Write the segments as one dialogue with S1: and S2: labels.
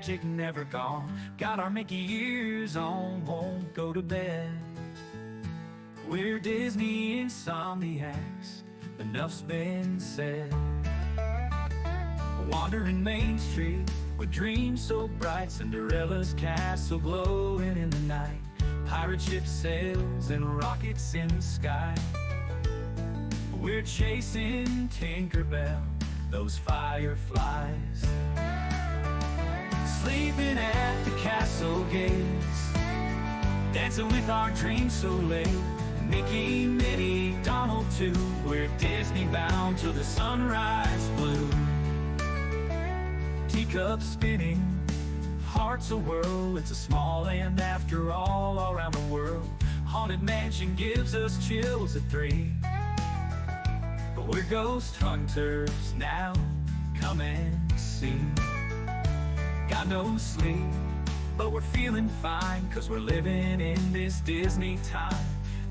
S1: magic never gone. Got our Mickey ears on, won't go to bed. We're Disney Insomniacs, enough's been said. Wandering Main Street with dreams so bright, Cinderella's castle glowing in the night, pirate ship sails and rockets in the sky. We're chasing Tinkerbell, those fireflies, sleeping at the castle gates, dancing with our dreams so late. Mickey, Minnie, Donald too, we're Disney bound till the sunrise blue. Teacups spinning, hearts a whirl, it's a small land after all around the world. Haunted mansion gives us chills at 3. But we're ghost hunters now, come and see. Got no sleep, but we're feeling fine, 'cause we're living in this Disney time.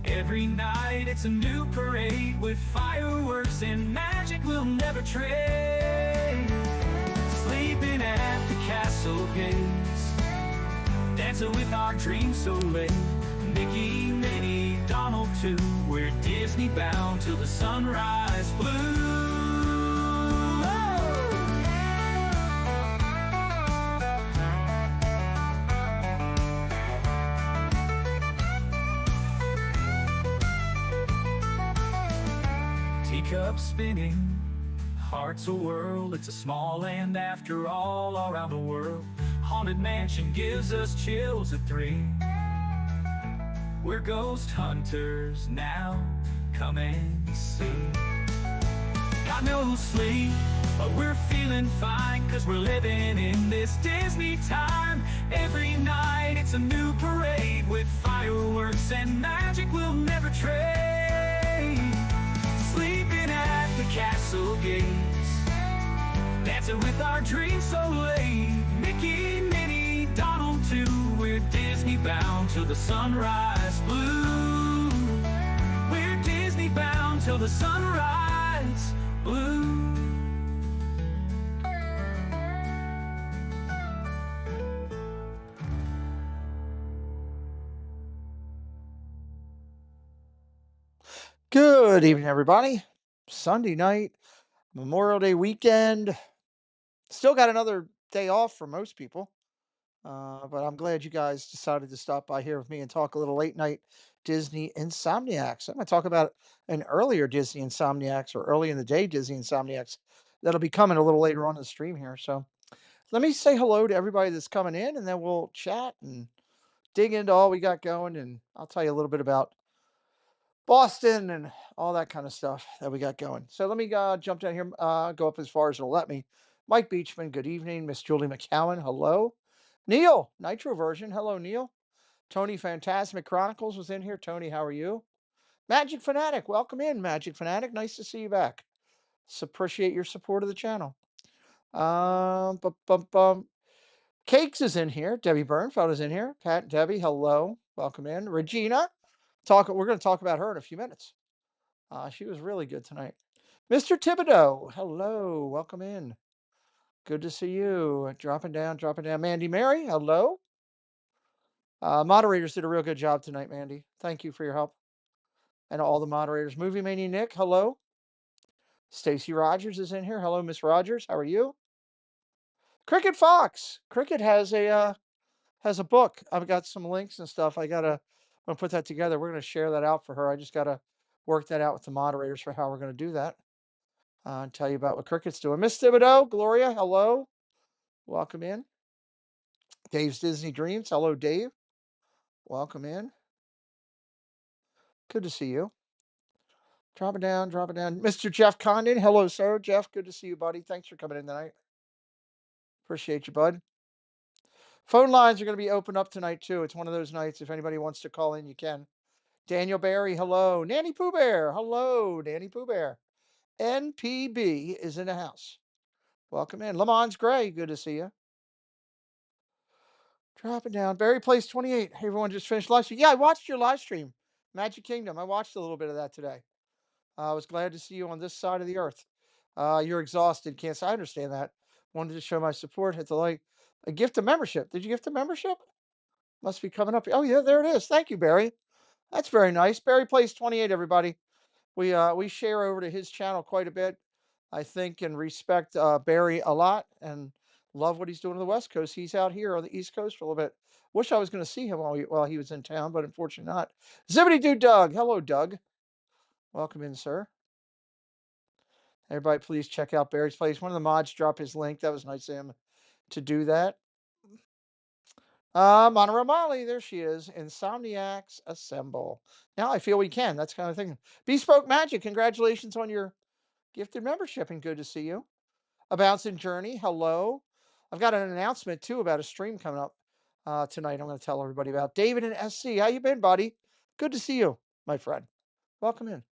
S1: Every night it's a new parade with fireworks and magic we'll never trade. Sleeping at the castle gates, dancing with our dreams so late. Mickey, Minnie, Donald too, we're Disney bound till the sunrise blue. Teacups spinning, hearts a whirl, it's a small land after all around the world. Haunted mansion gives us chills at 3. We're ghost hunters now, come and see. Got no sleep, but we're feeling fine, 'cause we're living in this Disney time. Every night it's a new parade with fireworks and magic we'll never trade. Sleeping at the castle gates, dancing with our dreams so late. Mickey, Minnie, Donald too, we're Disney bound till the sunrise blue. We're Disney bound till the sunrise blue.
S2: Good evening, everybody. Sunday night, Memorial Day weekend. Still got another day off for most people, but I'm glad you guys decided to stop by here with me and talk a little late night Disney Insomniacs. I'm going to talk about an earlier Disney Insomniacs or early in the day Disney Insomniacs that'll be coming a little later on in the stream here. So let me say hello to everybody that's coming in, and then we'll chat and dig into all we got going, and I'll tell you a little bit about Boston and all that kind of stuff that we got going. So let me jump down here, go up as far as it'll let me. Mike Beachman, good evening. Miss Julie McCowan, hello. Neil, Nitro version, hello, Neil. Tony Phantasmic Chronicles was in here. Tony, how are you? Magic Fanatic, welcome in, Magic Fanatic. Nice to see you back. Appreciate your support of the channel. Bum, bum, bum. Cakes is in here. Debbie Bernfeld is in here. Pat and Debbie, hello. Welcome in. Regina, we're going to talk about her in a few minutes. She was really good tonight. Mr. Thibodeau, hello, welcome in. Good to see you. Dropping down, dropping down. Mandy Mary, hello. Moderators did a real good job tonight, Mandy. Thank you for your help. And all the moderators. Movie Mania Nick, hello. Stacy Rogers is in here. Hello, Miss Rogers. How are you? Cricket Fox. Cricket has a book. I've got some links and stuff. I'm gonna put that together. We're gonna share that out for her. I just gotta work that out with the moderators for how we're gonna do that. Tell you about what Cricket's doing. Miss Thibodeau, Gloria, hello. Welcome in. Dave's Disney Dreams. Hello, Dave. Welcome in. Good to see you. Dropping down, dropping down. Mr. Jeff Condon. Hello, sir. Jeff, good to see you, buddy. Thanks for coming in tonight. Appreciate you, bud. Phone lines are going to be open up tonight, too. It's one of those nights. If anybody wants to call in, you can. Daniel Barry, hello. Nanny Pooh Bear, hello. Nanny Pooh Bear. NPB is in the house. Welcome in. Lamons Gray, good to see you. Dropping down. Barry Place 28. Hey, everyone just finished live stream. Yeah, I watched your live stream. Magic Kingdom. I watched a little bit of that today. I was glad to see you on this side of the earth. You're exhausted. Can't. I understand that. Wanted to show my support. Hit the like. A gift of membership. Did you gift a membership? Must be coming up. Oh yeah, there it is. Thank you, Barry. That's very nice. Barry plays 28. Everybody, we share over to his channel quite a bit. I think and respect Barry a lot and love what he's doing on the West Coast. He's out here on the East Coast for a little bit. Wish I was going to see him while he was in town, but unfortunately not. Zibbity doo Doug. Hello, Doug. Welcome in, sir. Everybody, please check out Barry's place. One of the mods dropped his link. That was nice of him to do that. Mona Ramali, there she is. Insomniacs assemble. Now I feel we can. That's kind of thing. Bespoke Magic, congratulations on your gifted membership and good to see you. A Bouncing Journey, hello. I've got an announcement too about a stream coming up tonight. I'm going to tell everybody about David and SC. How you been, buddy? Good to see you, my friend. Welcome in.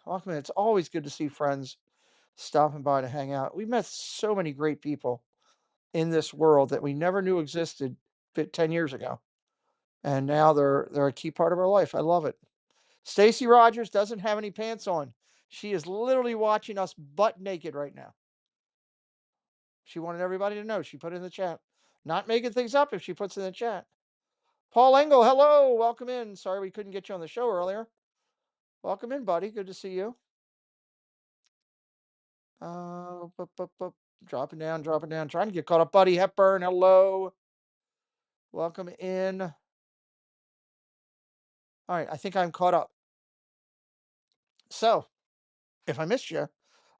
S2: Welcome in. It's always good to see friends stopping by to hang out. We've met so many great people in this world that we never knew existed 10 years ago. And now they're a key part of our life. I love it. Stacy Rogers doesn't have any pants on. She is literally watching us butt naked right now. She wanted everybody to know. She put it in the chat. Not making things up if she puts it in the chat. Paul Engel, hello. Welcome in. Sorry we couldn't get you on the show earlier. Welcome in, buddy. Good to see you. Dropping down, dropping down. Trying to get caught up. Buddy Hepburn, hello. Welcome in. All right, I think I'm caught up. So, if I missed you,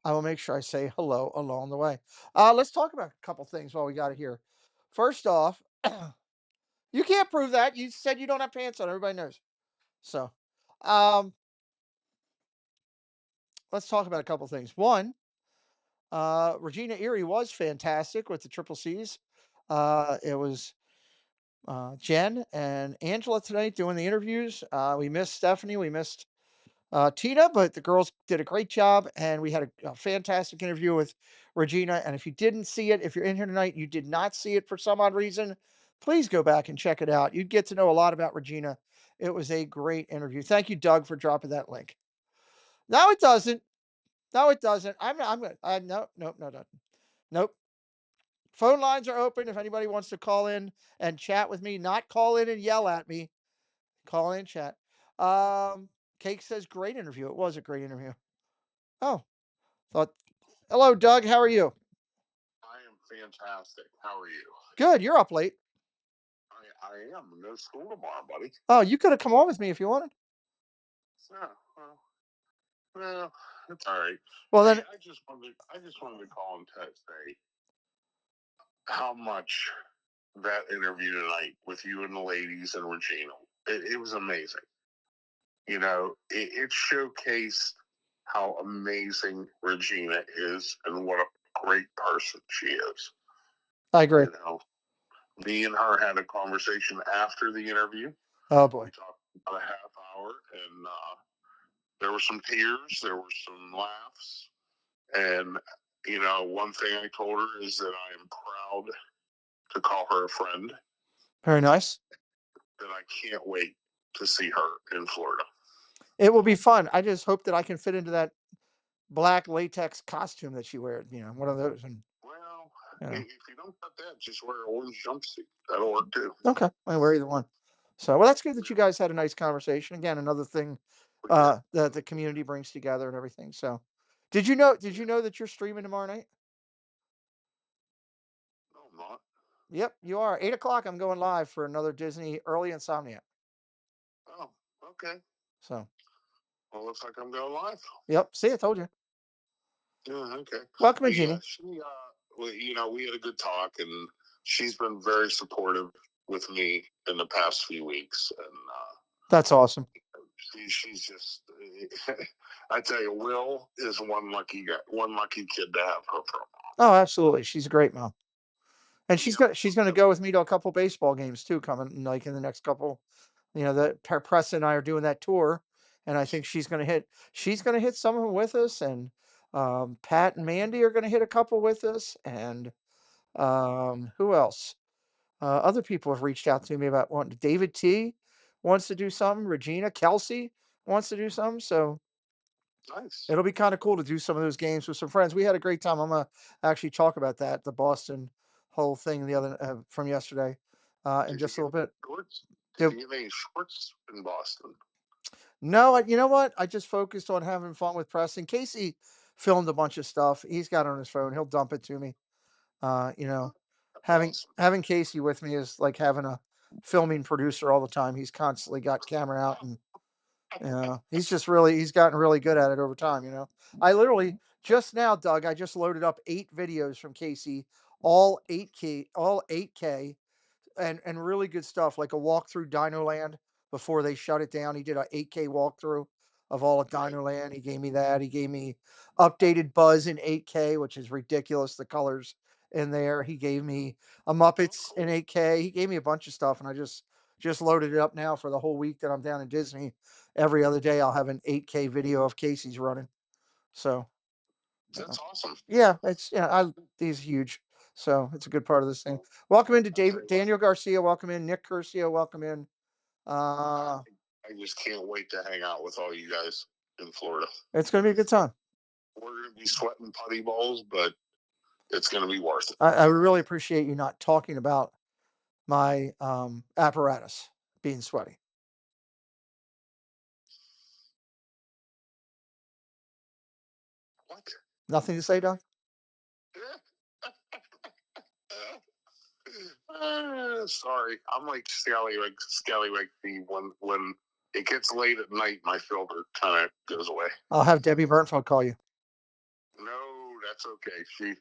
S2: I will make sure I say hello along the way. Let's talk about a couple things while we got it here. First off, you can't prove that. You said you don't have pants on. Everybody knows. So, um, let's talk about a couple things. One, Regina Erie was fantastic with the triple C's. It was Jen and Angela tonight doing the interviews. We missed Stephanie. We missed Tina, but the girls did a great job, and we had a fantastic interview with Regina. And if you didn't see it, if you're in here tonight, you did not see it for some odd reason, please go back and check it out. You'd get to know a lot about Regina. It was a great interview. Thank you, Doug, for dropping that link. No, it doesn't. No, it doesn't. I'm gonna. No, nope, no, no, nope. Phone lines are open if anybody wants to call in and chat with me. Not call in and yell at me. Call in, chat. Cake says great interview. It was a great interview. Oh, thought. Hello, Doug. How are you?
S3: I am fantastic. How are you?
S2: Good. You're up late.
S3: I am. No school tomorrow, buddy.
S2: Oh, you could have come on with me if you wanted.
S3: Yeah, well, it's all right.
S2: Well, then.
S3: I just wanted to call and say how much that interview tonight with you and the ladies and Regina, it was amazing. You know, it showcased how amazing Regina is and what a great person she is.
S2: I agree.
S3: You know, me and her had a conversation after the interview.
S2: Oh boy.
S3: We talked about a half hour, and there were some tears, there were some laughs, and you know, one thing I told her is that I am proud to call her a friend.
S2: Very nice.
S3: That I can't wait to see her in Florida.
S2: It will be fun. I just hope that I can fit into that black latex costume that she wears. You know, one of those. And
S3: well, if you don't got that, just wear an orange jumpsuit. That'll work too.
S2: Okay, I wear either one. So, well, that's good that you guys had a nice conversation. Again, another thing that the community brings together and everything. So, did you know that you're streaming tomorrow night?
S3: No, I'm not.
S2: Yep, you are. 8 o'clock. I'm going live for another Disney early Insomnia.
S3: Oh, okay.
S2: So.
S3: Well, looks like I'm going live.
S2: Yep. See, I told you.
S3: Yeah. Okay.
S2: Welcome, in, Jeannie.
S3: Well, you know, we had a good talk, and she's been very supportive with me in the past few weeks, and
S2: that's awesome.
S3: She's just, I tell you, Will is one lucky kid to have her from.
S2: Oh, absolutely. She's a great mom. And she's going to go with me to a couple baseball games too, coming like in the next couple. You know, that Press and I are doing that tour, and I think she's going to hit some of them with us, and Pat and Mandy are going to hit a couple with us, and who else? Other people have reached out to me about wanting. David T wants to do something. Regina Kelsey wants to do something. So
S3: nice.
S2: It'll be kind of cool to do some of those games with some friends. We had a great time. I'm gonna actually talk about that. The Boston whole thing the other from yesterday in
S3: Did you
S2: just a
S3: get
S2: little bit.
S3: shorts? Did
S2: Did,
S3: you get any shorts in Boston?
S2: no, you know what? I just focused on having fun with Preston. Casey filmed a bunch of stuff. He's got it on his phone. He'll dump it to me. You know,
S3: That's
S2: having
S3: awesome.
S2: having Casey with me is like having a filming producer all the time. He's constantly got camera out, and he's gotten really good at it over time. I literally just now, Doug, I just loaded up 8 videos from Casey, all 8K, and really good stuff, like a walk through Dino Land before they shut it down. He did a 8K walkthrough of all of
S3: Right.
S2: Dino Land. He gave me that. He gave me updated Buzz in 8K, which is ridiculous. The colors in there. He gave me a
S3: Oh,
S2: Muppets in
S3: cool.
S2: 8K. He gave me a bunch of stuff, and I just loaded it up now for the whole week that I'm down in Disney. Every other day, I'll have an 8K video of Casey's running. So
S3: That's awesome.
S2: yeah, he's huge. So it's a good part of this thing. Welcome into
S3: I'll tell you what,
S2: Daniel Garcia. Welcome in Nick Curcio. Welcome in.
S3: I,
S2: Uh,
S3: I just can't wait to hang out with all you guys in Florida.
S2: it's going to be a good time.
S3: We're going to be sweating putty balls, but it's going to be worth it.
S2: I would really appreciate you not talking about my apparatus being sweaty.
S3: What?
S2: Nothing to say, Doug?
S3: Sorry, I'm like Scallywag Steve. When it gets late at night, my filter kind of goes away.
S2: I'll have Debbie Bernfeld call you.
S3: No, that's okay.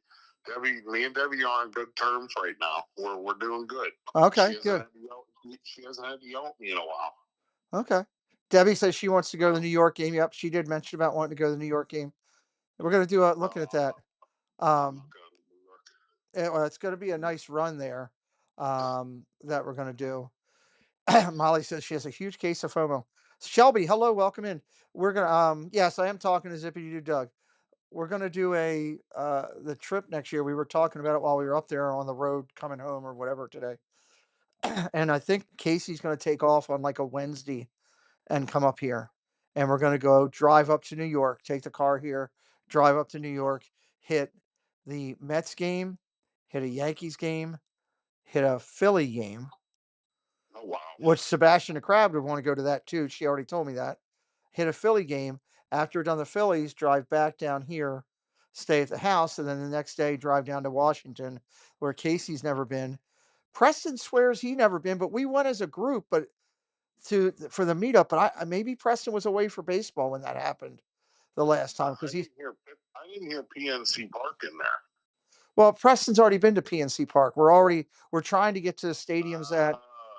S3: Me and Debbie are on good terms right now. We're doing good.
S2: Okay, good.
S3: She hasn't had to yell at me in a while.
S2: Okay. Debbie says she wants to go to the New York game. Yep, she did mention about wanting to go to the New York game. We're going to do looking at that.
S3: I'm not going to New York.
S2: It's going to be a nice run there that we're going to do. Molly says she has a huge case of FOMO. Shelby, hello, welcome in. We're gonna yes, I am talking to Zippy Doo Doug. We're gonna do the trip next year. We were talking about it while we were up there on the road coming home or whatever today. And I think Casey's gonna take off on like a Wednesday and come up here. And we're gonna go drive up to New York, take the car here, drive up to New York, hit the Mets game, hit a Yankees game, hit a Philly game.
S3: Oh wow!
S2: Which Sebastian the Crab would want to go to that too. She already told me that. Hit a Philly game. After done the Phillies, drive back down here, stay at the house, and then the next day drive down to Washington, where Casey's never been. Preston swears he never been, but we went as a group, but for the meetup. But maybe Preston was away for baseball when that happened the last time because
S3: I didn't hear PNC Park in there.
S2: Well, Preston's already been to PNC Park. We're trying to get to the stadiums that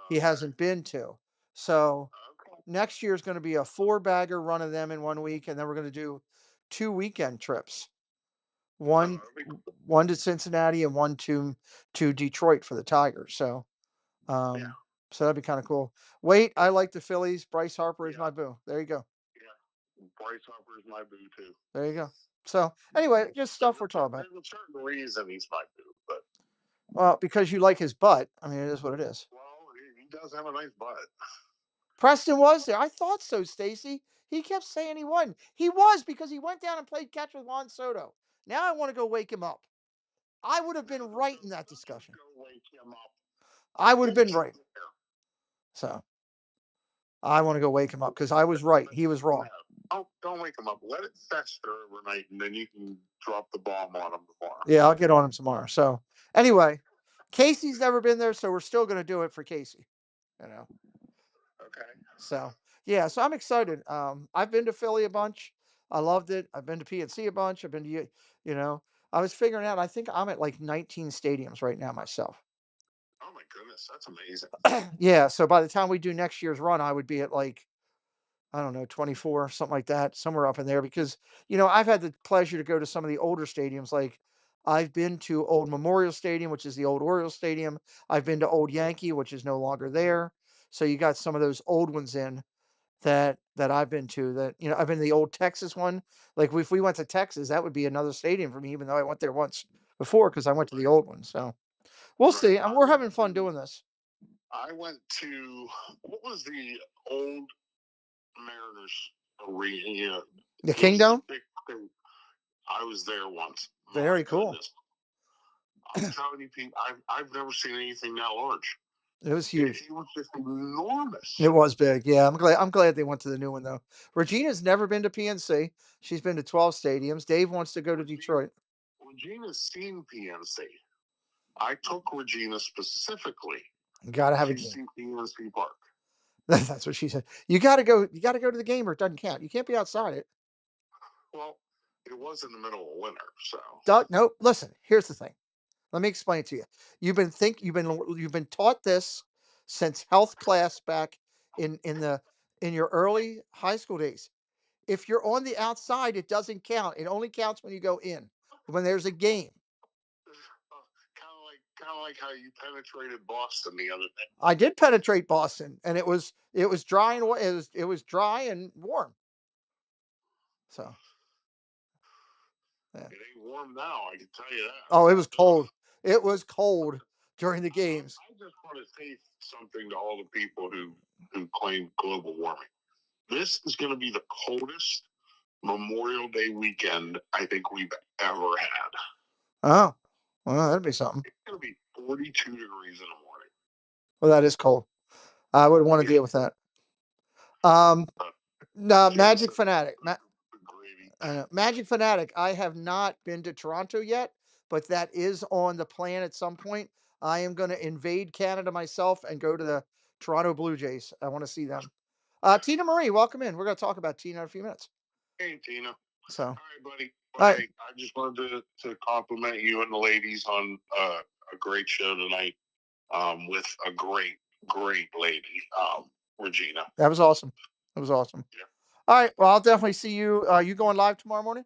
S2: he hasn't been to. So
S3: Okay.
S2: next year is going to be a 4-bagger run of them in 1 week, and then we're going to do 2 weekend trips. One to Cincinnati and one to Detroit for the Tigers. So
S3: Yeah.
S2: so that'd be kind of cool. Wait, I like the Phillies. Bryce Harper is my boo. There you go.
S3: Yeah. Bryce Harper is my boo too.
S2: There you go. So anyway, just stuff we're talking about.
S3: There's a certain reason he's my boo, but
S2: Well, because you like his butt. I mean, it is what it is.
S3: well, he does have a nice butt.
S2: Preston was there. I thought so, Stacy. He kept saying he wasn't. He was because he went down and played catch with Juan Soto. Now I want to go wake him up. I would have been right in that discussion.
S3: Go wake him up.
S2: I would have been right. So I want to go wake him up because I was right. He was wrong.
S3: Don't wake him up. Let it fester overnight, and then you can drop the bomb on him tomorrow.
S2: Yeah, I'll get on him tomorrow. So anyway, Casey's never been there, so we're still going to do it for Casey.
S3: Okay.
S2: So yeah, so I'm excited. I've been to Philly a bunch. I loved it. I've been to PNC a bunch. I've been to I was figuring out. I think I'm at like 19 stadiums right now myself.
S3: Oh my goodness, that's amazing.
S2: Yeah. So by the time we do next year's run, I would be at like, I don't know, 24, something like that, somewhere up in there. Because I've had the pleasure to go to some of the older stadiums. Like I've been to Old Memorial Stadium, which is the old Orioles Stadium. I've been to Old Yankee, which is no longer there. So you got some of those old ones in that I've been to. That I've been to the old Texas one. Like if we went to Texas, that would be another stadium for me, even though I went there once before because I went to the old one. So we'll see. And we're having fun doing this.
S3: I went to what was the old Mariners arena?
S2: The Kingdom.
S3: I was there once.
S2: Very cool.
S3: I'm telling you, Pete, I've never seen anything that large.
S2: It was huge.
S3: It was just enormous.
S2: It was big. Yeah, I'm glad they went to the new one though. Regina's never been to PNC. She's been to 12 stadiums. Dave wants to go to Detroit.
S3: Regina's seen PNC. I took Regina specifically
S2: You gotta have a
S3: to
S2: game.
S3: see PNC Park.
S2: That's what she said. You gotta go. You gotta go to the game, or it doesn't count. You can't be outside it.
S3: Well, it was in the middle of winter, so.
S2: Doug, no. Listen. Here's the thing. Let me explain it to you. You've been taught this since health class back in your early high school days. If you're on the outside, it doesn't count. It only counts when you go in, when there's a game.
S3: Kind of like how you penetrated Boston the other day.
S2: I did penetrate Boston, and it was dry and it was dry and warm. So yeah.
S3: It ain't warm now, I can tell you that.
S2: Oh, it was cold. It was cold during the games.
S3: I just want to say something to all the people who claim global warming. This is going to be the coldest Memorial Day weekend I think we've ever had.
S2: Oh, well, that'd be something.
S3: It's going to be 42 degrees in the morning.
S2: Well, that is cold. I would want to deal with that. No, Magic Fanatic. Magic Fanatic. I have not been to Toronto yet, but that is on the plan at some point. I am going to invade Canada myself and go to the Toronto Blue Jays. I want to see them. Tina Marie, welcome in. We're going to talk about Tina in a few minutes.
S3: Hey, Tina.
S2: So,
S3: all right, buddy.
S2: All right.
S3: I just wanted to compliment you and the ladies on a great show tonight with a great lady, Regina.
S2: That was awesome. That was awesome. Yeah. All right. Well, I'll definitely see you. You going live tomorrow morning?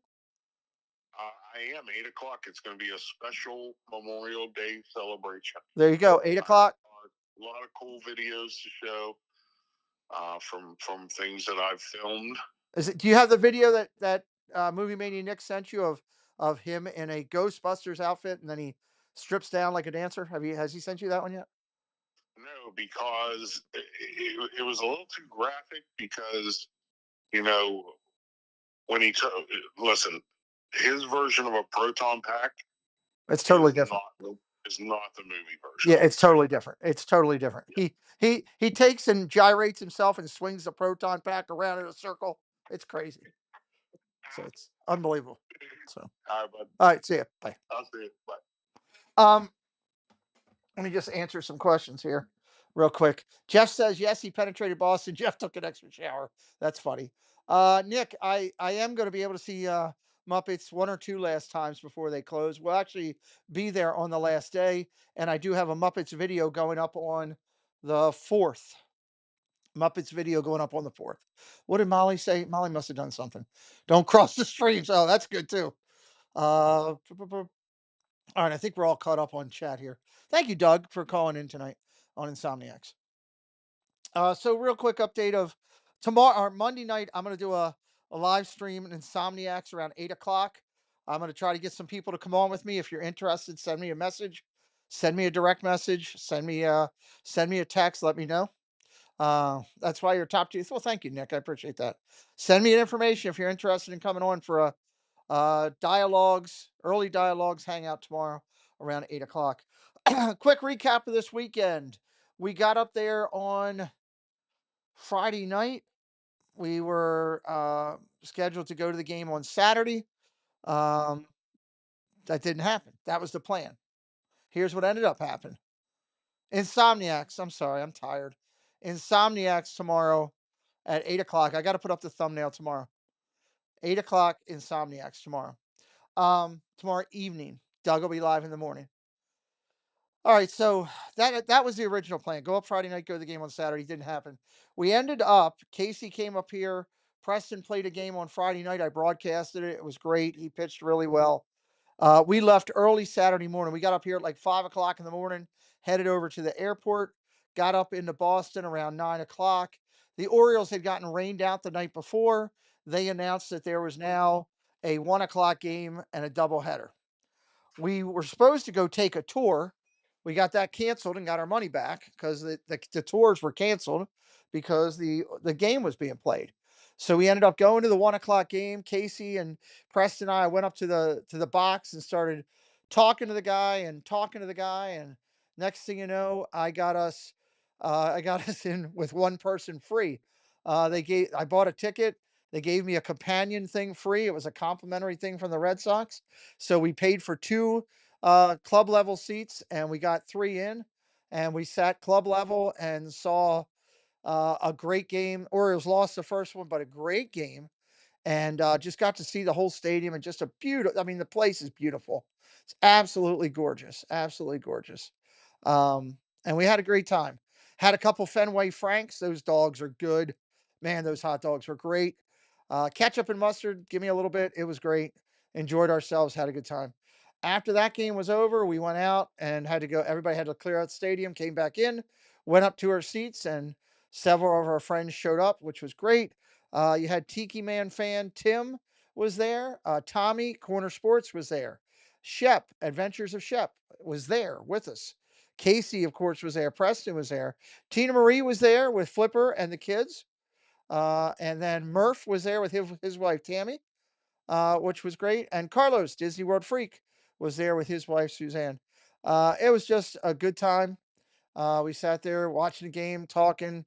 S3: I am 8 o'clock. It's going to be a special Memorial Day celebration.
S2: There you go. 8 o'clock.
S3: A lot of cool videos to show from things that I've filmed.
S2: Do you have the video that Movie Mania Nick sent you of him in a Ghostbusters outfit and then he strips down like a dancer? Has he sent you that one yet?
S3: No, because it was a little too graphic. Because when he listen, his version of a proton pack,
S2: it's totally different.
S3: It's not the movie version.
S2: Yeah, it's totally different. It's totally different. Yeah. He takes and gyrates himself and swings the proton pack around in a circle. It's crazy. So it's unbelievable. So
S3: all right, bud.
S2: All right, see ya. Bye.
S3: I'll see you. Bye.
S2: Let me just answer some questions here real quick. Jeff says, yes, he penetrated Boston. Jeff took an extra shower. That's funny. Nick, I am going to be able to see Muppets one or two last times before they close. We'll actually be there on the last day. And I do have a Muppets video going up on the 4th. Muppets video going up on the 4th. What did Molly say? Molly must have done something. Don't cross the streams. Oh, that's good too. All right, I think we're all caught up on chat here. Thank you, Doug, for calling in tonight on Insomniacs. So real quick update of tomorrow or Monday night, I'm going to do a live stream in Insomniacs around 8 o'clock. I'm going to try to get some people to come on with me. If you're interested, send me a message, send me a direct message, send me a text, let me know. That's why you're top 2. Well, thank you, Nick. I appreciate that. Send me an information if you're interested in coming on for a early dialogues hangout tomorrow around 8 o'clock. Quick recap of this weekend. We got up there on Friday night. We were scheduled to go to the game on Saturday. That didn't happen. That was the plan. Here's what ended up happening. Insomniacs. I'm sorry. I'm tired. Insomniacs tomorrow at 8 o'clock. I got to put up the thumbnail tomorrow. 8 o'clock, Insomniacs tomorrow. Tomorrow evening. Doug will be live in the morning. All right, so that was the original plan. Go up Friday night, go to the game on Saturday. Didn't happen. We ended up, Casey came up here. Preston played a game on Friday night. I broadcasted it. It was great. He pitched really well. We left early Saturday morning. We got up here at like 5 o'clock in the morning, headed over to the airport, got up into Boston around 9 o'clock. The Orioles had gotten rained out the night before. They announced that there was now a 1 o'clock game and a doubleheader. We were supposed to go take a tour. We got that canceled and got our money back because the tours were canceled because the game was being played. So we ended up going to the 1 o'clock game. Casey and Preston and I went up to the box and started talking to the guy and talking to the guy, and next thing you know, I got us in with one person free. I bought a ticket. They gave me a companion thing free. It was a complimentary thing from the Red Sox. So we paid for two club level seats, and we got three in, and we sat club level and saw a great game. Orioles lost the first one, but a great game, and just got to see the whole stadium, and just a beautiful. I mean, the place is beautiful. It's absolutely gorgeous, absolutely gorgeous. And we had a great time. Had a couple Fenway Franks. Those dogs are good. Man, those hot dogs were great. Ketchup and mustard. Give me a little bit. It was great. Enjoyed ourselves. Had a good time. After that game was over, we went out and had to go. Everybody had to clear out the stadium. Came back in. Went up to our seats, and several of our friends showed up, which was great. You had Tiki Man fan Tim was there. Tommy Corner Sports was there. Shep Adventures of Shep was there with us. Casey, of course, was there. Preston was there. Tina Marie was there with Flipper and the kids. And then Murph was there with his wife Tammy, which was great. And Carlos, Disney World Freak, was there with his wife Suzanne. It was just a good time. We sat there watching the game, talking.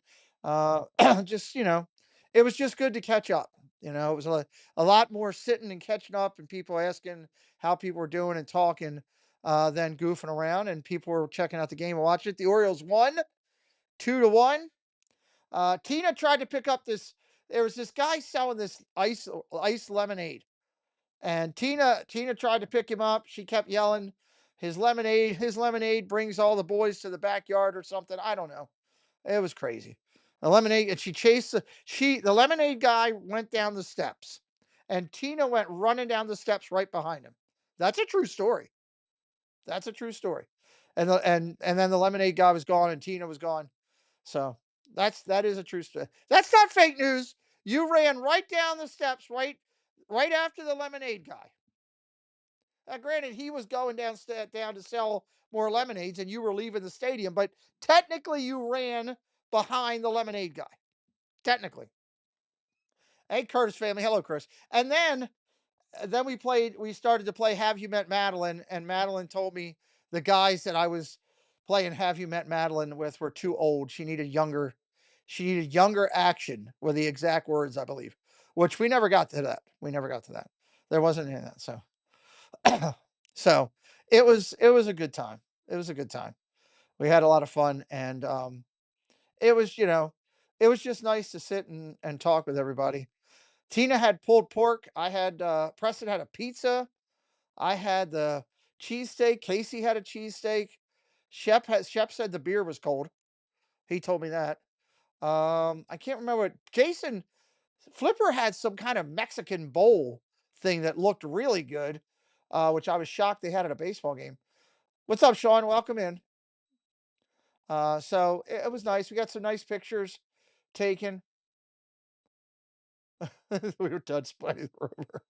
S2: Just it was just good to catch up. It was a lot more sitting and catching up, and people asking how people were doing and talking than goofing around. And people were checking out the game and watching it. The Orioles won 2-1. Tina tried to pick up this. There was this guy selling this ice lemonade, and Tina tried to pick him up. She kept yelling, his lemonade brings all the boys to the backyard or something. I don't know. It was crazy. The lemonade, and she chased the lemonade guy went down the steps, and Tina went running down the steps right behind him. That's a true story. That's a true story. And then the lemonade guy was gone and Tina was gone. So that is a true story. That's not fake news. You ran right down the steps, right after the lemonade guy. Now, granted, he was going down to sell more lemonades, and you were leaving the stadium, but technically, you ran behind the lemonade guy. Technically. Hey, Curtis family. Hello, Chris. And then we started to play Have You Met Madeline, and Madeline told me the guys that I was playing Have You Met Madeline with were too old. She needed younger action, were the exact words, I believe. Which we never got to that. We never got to that. There wasn't any of that. So it was a good time. It was a good time. We had a lot of fun, and it was it was just nice to sit and talk with everybody. Tina had pulled pork. I had Preston had a pizza. I had the cheesesteak. Casey had a cheesesteak. Shep said the beer was cold. He told me that. I can't remember what Jason Flipper had some kind of Mexican bowl thing that looked really good, which I was shocked they had at a baseball game. What's up, Sean? Welcome in. So it was nice. We got some nice pictures taken. We were touched by the rumor.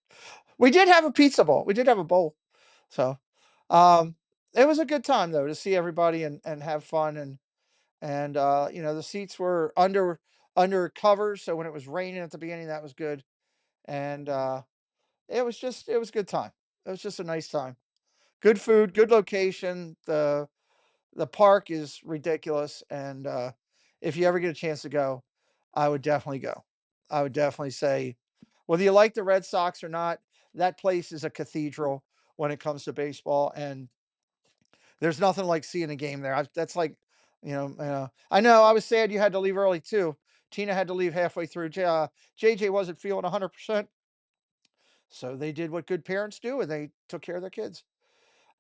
S2: We did have a pizza bowl. We did have a bowl. So um, it was a good time though to see everybody and have fun, and the seats were under covers, so when it was raining at the beginning, that was good. And it was a good time. It was just a nice time. Good food, good location. The park is ridiculous, and if you ever get a chance to go, I would definitely go. I would definitely say, whether you like the Red Sox or not, that place is a cathedral when it comes to baseball, and there's nothing like seeing a game there. That's like, I know. I was sad you had to leave early too. Tina had to leave halfway through. JJ wasn't feeling 100%, so they did what good parents do, and they took care of their kids.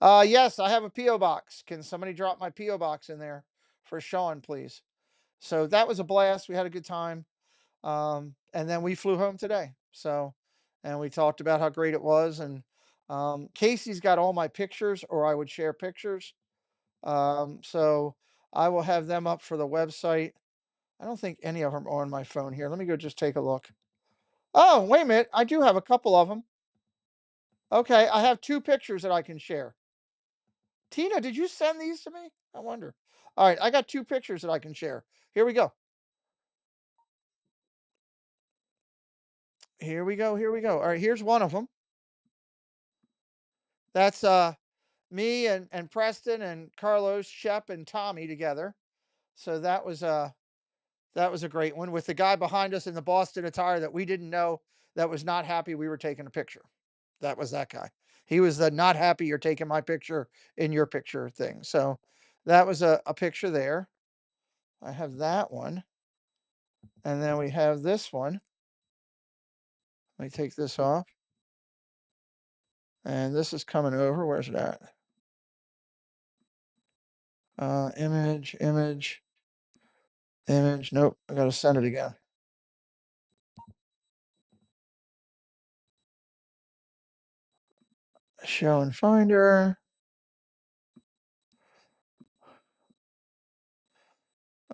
S2: Yes, I have a PO box. Can somebody drop my PO box in there for Sean, please? So that was a blast. We had a good time. And then we flew home today. So, and we talked about how great it was. And Casey's got all my pictures, or I would share pictures. So I will have them up for the website. I don't think any of them are on my phone here. Let me go just take a look. Oh, wait a minute. I do have a couple of them. Okay, I have two pictures that I can share. Tina, did you send these to me? I wonder. All right, I got two pictures that I can share. Here we go. Here we go. Here we go. All right, here's one of them. That's me and Preston and Carlos, Shep, and Tommy together. So that was a great one with the guy behind us in the Boston attire that we didn't know that was not happy we were taking a picture. That was that guy. He was the not happy you're taking my picture in your picture thing. So that was a picture there. I have that one. And then we have this one. Let me take this off. And this is coming over. Where's it at? Image, image, image. Nope. I got to send it again. Show and Finder.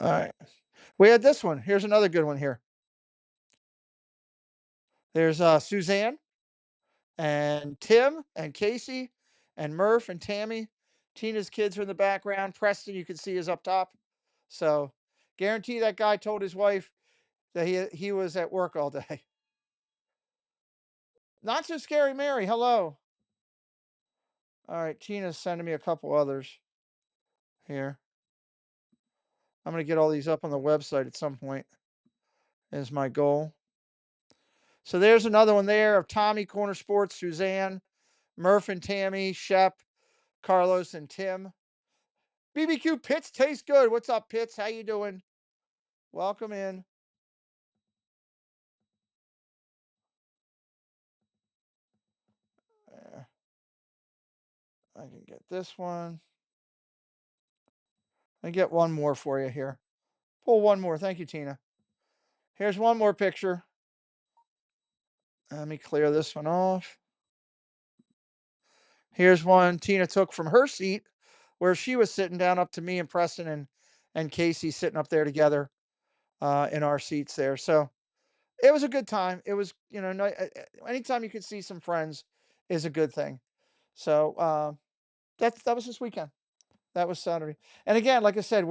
S2: All right. We had this one. Here's another good one here. There's Suzanne and Tim and Casey and Murph and Tammy. Tina's kids are in the background. Preston, you can see, is up top. So guarantee that guy told his wife that he was at work all day. Not so scary, Mary. Hello. All right, Tina's sending me a couple others here. I'm going to get all these up on the website at some point, is my goal. So there's another one there of Tommy, Corner Sports, Suzanne, Murph and Tammy, Shep, Carlos, and Tim. BBQ Pitts tastes good. What's up, Pitts? How you doing? Welcome in. I can get this one. I get one more for you here. Pull one more. Thank you, Tina. Here's one more picture. Let me clear this one off. Here's one Tina took from her seat where she was sitting down up to me and Preston and Casey sitting up there together in our seats there. So it was a good time. It was, no, anytime you could see some friends is a good thing. So that was this weekend. That was Saturday. And again, like I said,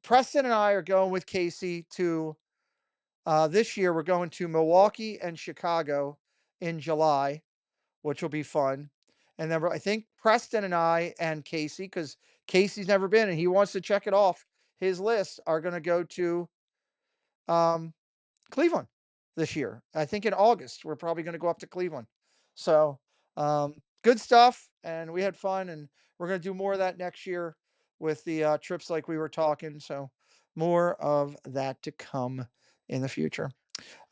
S2: Preston and I are going with Casey to, this year, we're going to Milwaukee and Chicago in July, which will be fun. And then I think Preston and I and Casey, because Casey's never been and he wants to check it off his list, are going to go to um, Cleveland this year. I think in August, we're probably going to go up to Cleveland. So good stuff. And we had fun. And we're going to do more of that next year with the trips like we were talking. So more of that to come in the future.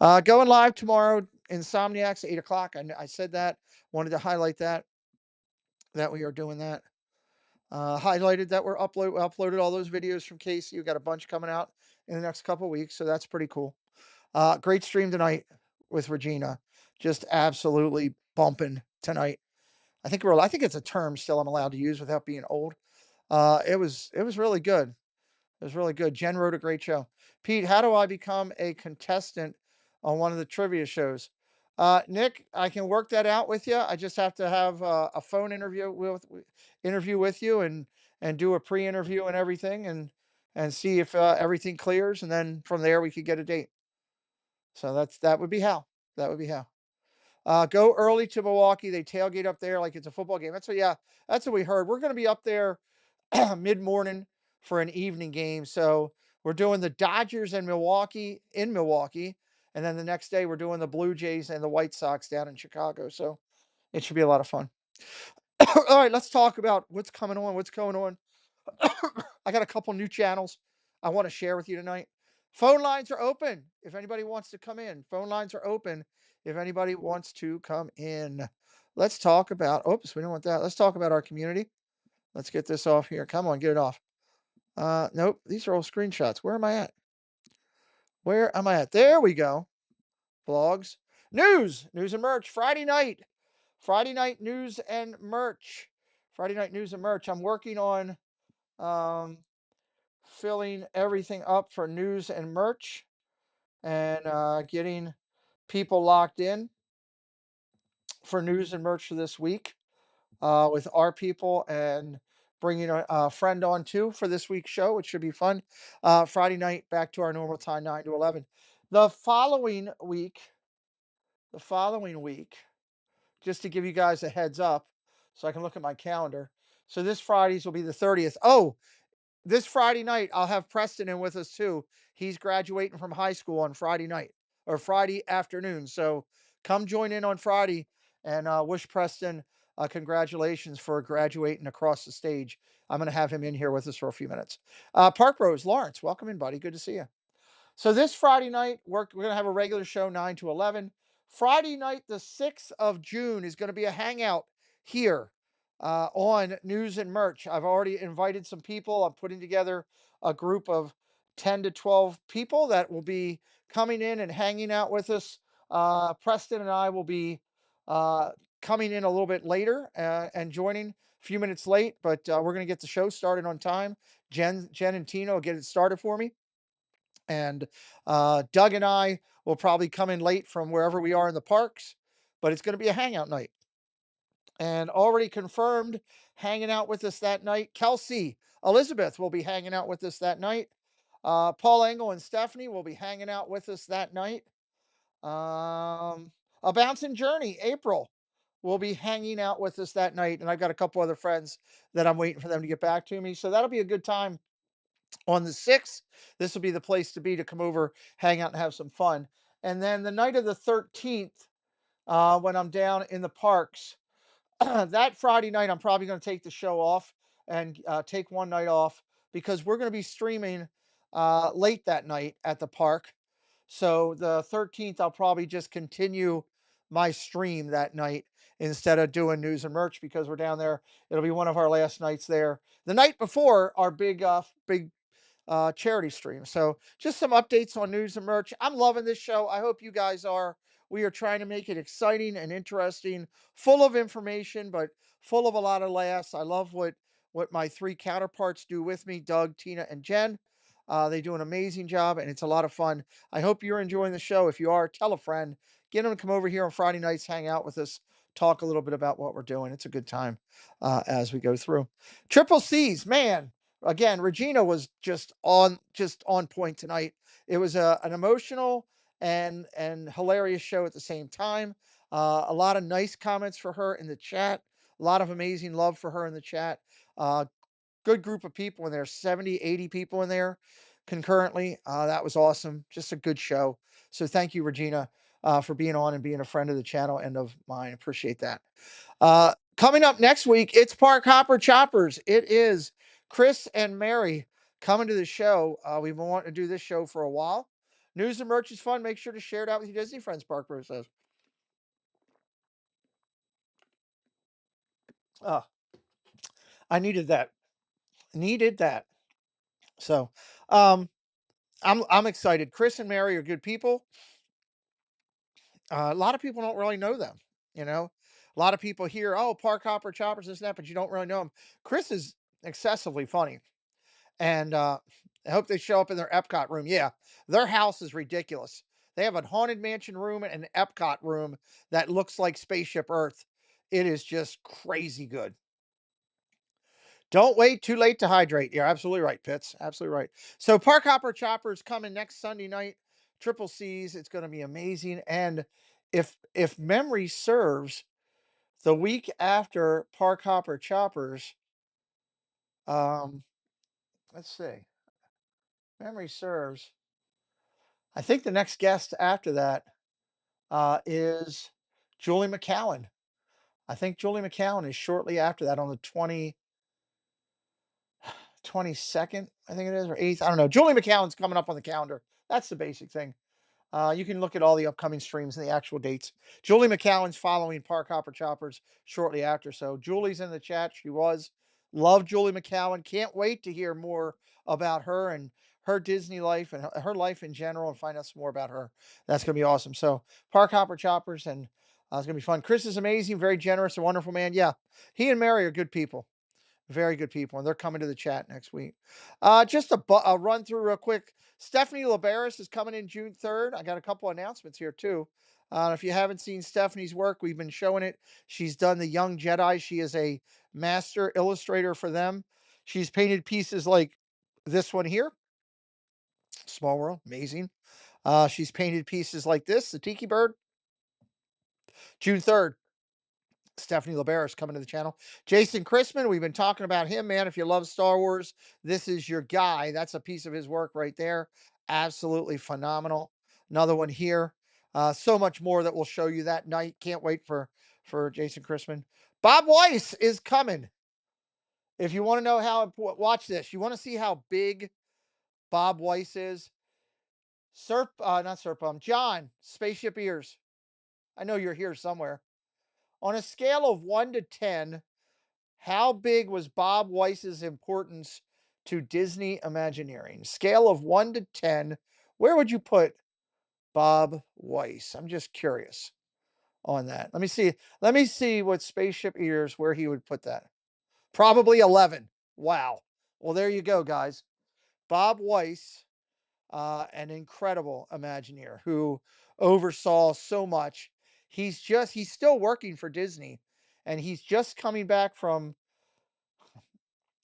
S2: Going live tomorrow, Insomniacs, 8 o'clock. I said that. Wanted to highlight that we are doing that. Highlighted that we uploaded all those videos from Casey. We got a bunch coming out in the next couple of weeks, so that's pretty cool. Great stream tonight with Regina. Just absolutely bumping tonight. I think it's a term still I'm allowed to use without being old. It was really good. It was really good. Jen wrote a great show. Pete, how do I become a contestant on one of the trivia shows? Nick, I can work that out with you. I just have to have a phone interview with you and do a pre-interview and everything and see if everything clears, and then from there we could get a date. So that would be how. That would be how. Go early to Milwaukee. They tailgate up there like it's a football game. That's what we heard. We're going to be up there mid-morning for an evening game. So we're doing the Dodgers and Milwaukee in Milwaukee. And then the next day we're doing the Blue Jays and the White Sox down in Chicago. So it should be a lot of fun. All right, let's talk about what's coming on, what's going on. I got a couple new channels I want to share with you tonight. Phone lines are open if anybody wants to come in. Phone lines are open if anybody wants to come in. Let's talk about, oops, we don't want that. Let's talk about our community. Let's get this off here. Come on, get it off. Nope, these are all screenshots. Where am I at? Where am I at? There we go. Blogs. News and merch. Friday night news and merch. Friday night news and merch. I'm working on filling everything up for news and merch and getting people locked in for news and merch for this week with our people and bringing a friend on too for this week's show, which should be fun. Friday night, back to our normal time, 9 to 11. The following week, just to give you guys a heads up, so I can look at my calendar. So this Friday's will be the 30th. Oh, this Friday night, I'll have Preston in with us too. He's graduating from high school on Friday night or Friday afternoon. So come join in on Friday and wish Preston congratulations for graduating across the stage. I'm going to have him in here with us for a few minutes. Park Rose, Lawrence, welcome in, buddy. Good to see you. So this Friday night, we're going to have a regular show 9 to 11. Friday night, the 6th of June, is going to be a hangout here on News and Merch. I've already invited some people. I'm putting together a group of 10 to 12 people that will be coming in and hanging out with us. Preston and I will be uh, coming in a little bit later and joining a few minutes late, but we're going to get the show started on time. Jen and Tina will get it started for me. And Doug and I will probably come in late from wherever we are in the parks, but it's going to be a hangout night. And already confirmed hanging out with us that night, Kelsey Elizabeth will be hanging out with us that night. Paul Engel and Stephanie will be hanging out with us that night. A Bouncing Journey, April, will be hanging out with us that night. And I've got a couple other friends that I'm waiting for them to get back to me. So that'll be a good time on the 6th. This will be the place to be to come over, hang out, and have some fun. And then the night of the 13th, when I'm down in the parks, that Friday night, I'm probably going to take the show off and take one night off because we're going to be streaming late that night at the park. So the 13th, I'll probably just continue my stream that night instead of doing news and merch because we're down there. It'll be one of our last nights there. The night before our big charity stream. So just some updates on news and merch. I'm loving this show. I hope you guys are. We are trying to make it exciting and interesting, full of information, but full of a lot of laughs. I love what my three counterparts do with me, Doug, Tina, and Jen. They do an amazing job, and it's a lot of fun. I hope you're enjoying the show. If you are, tell a friend. Get them to come over here on Friday nights, hang out with us, talk a little bit about what we're doing. It's a good time as we go through. Triple C's, man. Again, Regina was just on point tonight. It was an emotional and hilarious show at the same time. A lot of nice comments for her in the chat. A lot of amazing love for her in the chat. Good group of people in there, 70, 80 people in there concurrently. That was awesome. Just a good show. So thank you, Regina, for being on and being a friend of the channel and of mine. Appreciate that. Coming up next week, it's Park Hopper Choppers. It is Chris and Mary coming to the show. We've been wanting to do this show for a while. News and merch is fun. Make sure to share it out with your Disney friends, Park Bro says. Oh, I needed that. Needed that. So I'm excited. Chris and Mary are good people. A lot of people don't really know them. You know, a lot of people hear, oh, Park Hopper Choppers, this and that, but you don't really know them. Chris is excessively funny. And I hope they show up in their Epcot room. Yeah, their house is ridiculous. They have a haunted mansion room and an Epcot room that looks like Spaceship Earth. It is just crazy good. Don't wait too late to hydrate. You're absolutely right, Pitts. Absolutely right. So Park Hopper Choppers coming next Sunday night. Triple C's. It's going to be amazing. And if memory serves, the week after Park Hopper Choppers, um, let's see. Memory serves. I think the next guest after that is Julie McCowan. I think Julie McCowan is shortly after that on the 22nd, I think it is, or 8th. I don't know. Julie McCowan's coming up on the calendar. That's the basic thing. You can look at all the upcoming streams and the actual dates. Julie McCowan's following Park Hopper Choppers shortly after. So Julie's in the chat. She was. Love Julie McCowan. Can't wait to hear more about her and her Disney life and her life in general and find out some more about her. That's going to be awesome. So Park Hopper Choppers, and it's going to be fun. Chris is amazing, very generous, a wonderful man. Yeah, he and Mary are good people. Very good people, and they're coming to the chat next week. Just a run through real quick. Stephanie Labaris is coming in June 3rd. I got a couple announcements here too. If you haven't seen Stephanie's work, we've been showing it. She's done the Young Jedi. She is a master illustrator for them. She's painted pieces like this one here, Small World, amazing. She's painted pieces like this, the Tiki Bird, June 3rd. Stephanie LeBaris coming to the channel. Jason Christman, we've been talking about him, man. If you love Star Wars, this is your guy. That's a piece of his work right there. Absolutely phenomenal. Another one here. So much more that we'll show you that night. Can't wait for Jason Christman. Bob Weiss is coming. If you want to know how, watch this. You want to see how big Bob Weiss is? Not Serp, John, Spaceship Ears. I know you're here somewhere. On a scale of 1 to 10, how big was Bob Weiss's importance to Disney Imagineering? Scale of 1 to 10, where would you put Bob Weiss? I'm just curious on that. Let me see. Let me see what Spaceship Ears, where he would put that. Probably 11. Wow. Well, there you go, guys. Bob Weiss, an incredible Imagineer who oversaw so much. He's still working for Disney, and he's just coming back from,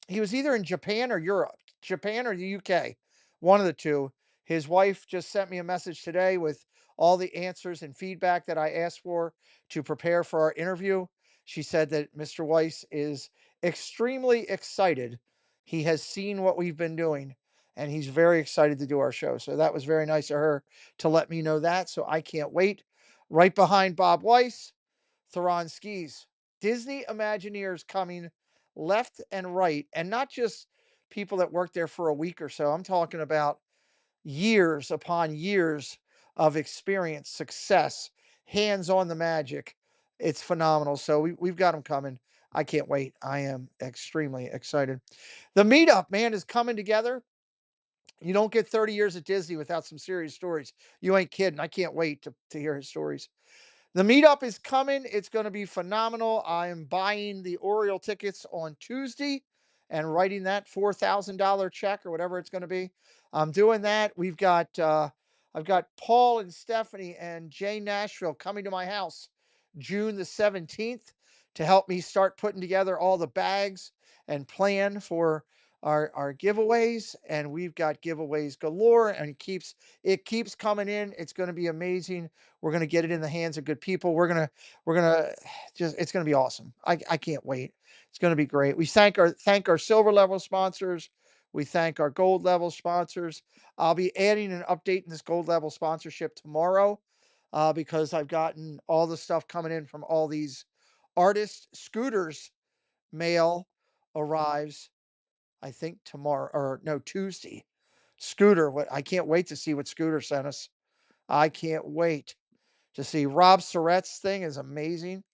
S2: he was either in Japan or Europe, Japan or the UK, one of the two. His wife just sent me a message today with all the answers and feedback that I asked for to prepare for our interview. She said that Mr. Weiss is extremely excited. He has seen what we've been doing and he's very excited to do our show. So that was very nice of her to let me know that. So I can't wait. Right behind Bob Weiss, Theron Skis. Disney Imagineers coming left and right, and not just people that worked there for a week or so. I'm talking about years upon years of experience, success, hands on the magic. It's phenomenal. So we've got them coming. I can't wait. I am extremely excited. The meetup, man, is coming together. You don't get 30 years at Disney without some serious stories. You ain't kidding. I can't wait to hear his stories. The meetup is coming. It's going to be phenomenal. I am buying the Oriole tickets on Tuesday and writing that $4,000 check or whatever it's going to be. I'm doing that. I've got Paul and Stephanie and Jay Nashville coming to my house June the 17th to help me start putting together all the bags and plan for our giveaways. And we've got giveaways galore, and it keeps coming in. It's going to be amazing. We're going to get it in the hands of good people. We're going to just, it's going to be awesome. I can't wait. It's going to be great. We thank our silver level sponsors. We thank our gold level sponsors. I'll be adding an update in this gold level sponsorship tomorrow, because I've gotten all the stuff coming in from all these artists. Scooters mail arrives, I think tomorrow, or no, Tuesday. Scooter, what I can't wait to see what Scooter sent us. I can't wait to see. Rob Surrett's thing is amazing.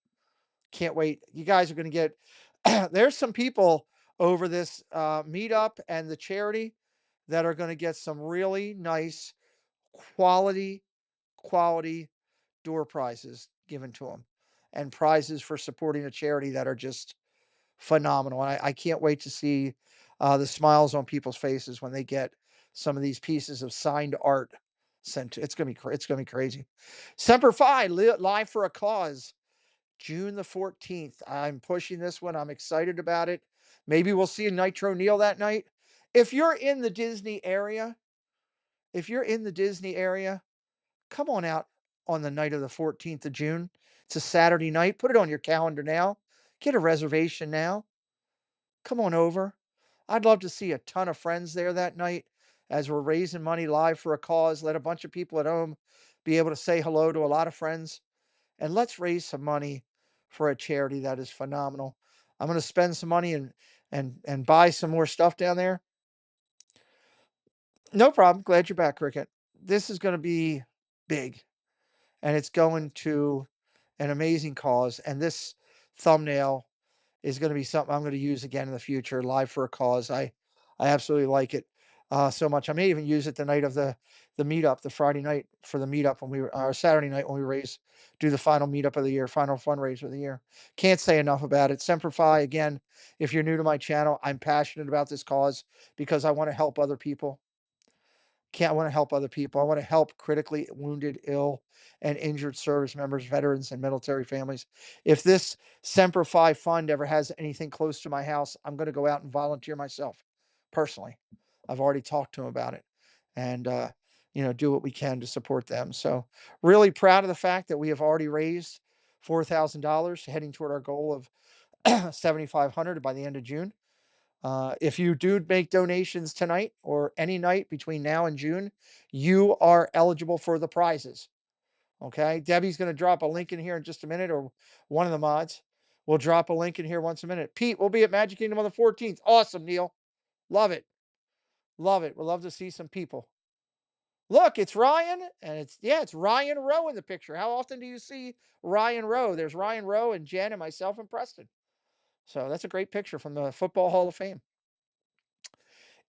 S2: Can't wait. You guys are going to get, there's some people over this meetup and the charity that are going to get some really nice quality, quality door prizes given to them, and prizes for supporting a charity that are just phenomenal. I can't wait to see the smiles on people's faces when they get some of these pieces of signed art sent to. It's gonna be crazy. Semper Fi, live for a cause, June the 14th. I'm pushing this one. I'm excited about it. Maybe we'll see a Nitro Neil that night. If you're in the Disney area, if you're in the Disney area, come on out on the night of the 14th of June. It's a Saturday night. Put it on your calendar now. Get a reservation now. Come on over. I'd love to see a ton of friends there that night as we're raising money live for a cause. Let a bunch of people at home be able to say hello to a lot of friends, and let's raise some money for a charity that is phenomenal. I'm going to spend some money and buy some more stuff down there. No problem. Glad you're back, Cricket. This is going to be big, and it's going to an amazing cause. And this thumbnail is going to be something I'm going to use again in the future. Live for a cause. I absolutely like it so much. I may even use it the night of the meetup, the Friday night for the meetup when our Saturday night when we do the final meetup of the year, final fundraiser of the year. Can't say enough about it. Semper Fi, again, if you're new to my channel, I'm passionate about this cause because I want to help other people. I want to help other people. I want to help critically wounded, ill, and injured service members, veterans, and military families. If this Semper Fi fund ever has anything close to my house, I'm going to go out and volunteer myself personally. I've already talked to them about it, and do what we can to support them. So really proud of the fact that we have already raised $4,000, heading toward our goal of 7,500 by the end of June. If you do make donations tonight or any night between now and June, you are eligible for the prizes. Okay. Debbie's going to drop a link in here in just a minute, or one of the mods will drop a link in here once a minute. Pete, we'll be at Magic Kingdom on the 14th. Awesome, Neil. Love it. Love it. We'll love to see some people. Look, it's Ryan, and it's Ryan Rowe in the picture. How often do you see Ryan Rowe? There's Ryan Rowe and Jen and myself and Preston. So that's a great picture from the Football Hall of Fame.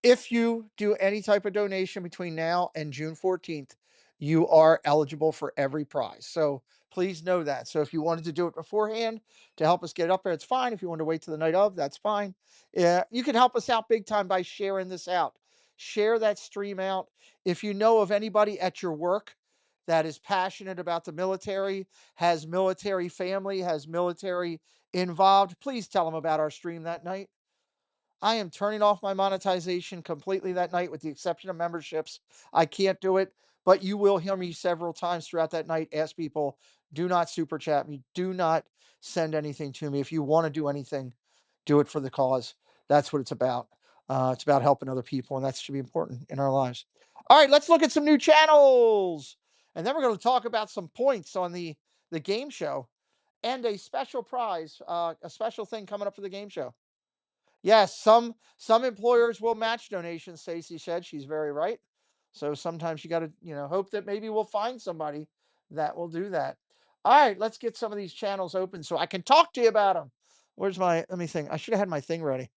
S2: If you do any type of donation between now and June 14th, you are eligible for every prize. So please know that. So if you wanted to do it beforehand to help us get up there, it's fine. If you want to wait to the night of, that's fine. Yeah, you can help us out big time by sharing this out. Share that stream out. If you know of anybody at your work that is passionate about the military, has military family, has military involved, please tell them about our stream that night. I am turning off my monetization completely that night, with the exception of memberships. I can't do it, but you will hear me several times throughout that night ask people, do not super chat me. Do not send anything to me. If you want to do anything, do it for the cause. That's what it's about. It's about helping other people, and that should be important in our lives. All right, let's look at some new channels. And then we're going to talk about some points on the game show and a special prize, a special thing coming up for the game show. Yes, some employers will match donations, Stacy said. She's very right. So sometimes you got to, hope that maybe we'll find somebody that will do that. All right, let's get some of these channels open so I can talk to you about them. Let me think. I should have had my thing ready.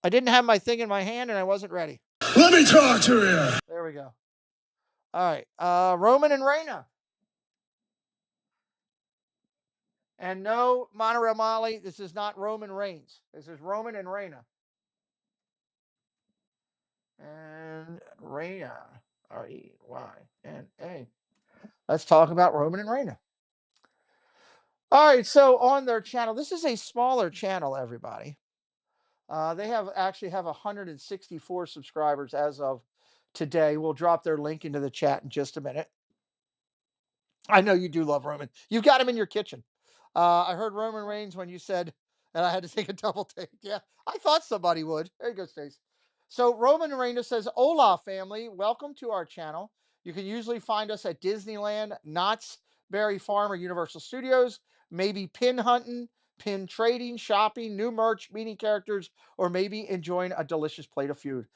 S2: I didn't have my thing in my hand and I wasn't ready.
S4: Let me talk to you.
S2: There we go. All right. Roman and Reina. And no, Monorail Molly, this is not Roman Reigns. This is Roman and Reina. And Reina. Reina. Let's talk about Roman and Reina. All right, so on their channel, this is a smaller channel, everybody. They actually have 164 subscribers as of today. We'll drop their link into the chat in just a minute. I know you do love Roman. You've got him in your kitchen. I heard Roman Reigns when you said, and I had to take a double take. Yeah, I thought somebody would. There you go, Stace. So Roman Reigns says, "Hola, family. Welcome to our channel. You can usually find us at Disneyland, Knott's Berry Farm, or Universal Studios. Maybe pin hunting, pin trading, shopping, new merch, meeting characters, or maybe enjoying a delicious plate of food."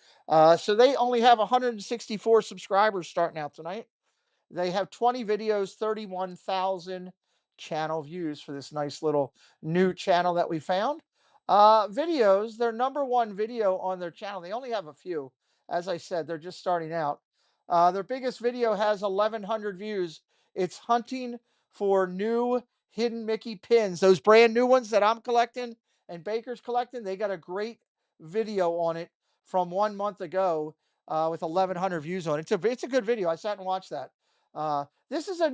S2: So they only have 164 subscribers starting out tonight. They have 20 videos, 31,000 channel views for this nice little new channel that we found. Videos, their number one video on their channel. They only have a few. As I said, they're just starting out. Their biggest video has 1,100 views. It's hunting for new hidden Mickey pins. Those brand new ones that I'm collecting and Baker's collecting, they got a great video on it from 1 month ago with 1,100 views on it. It's a good video. I sat and watched that. This is a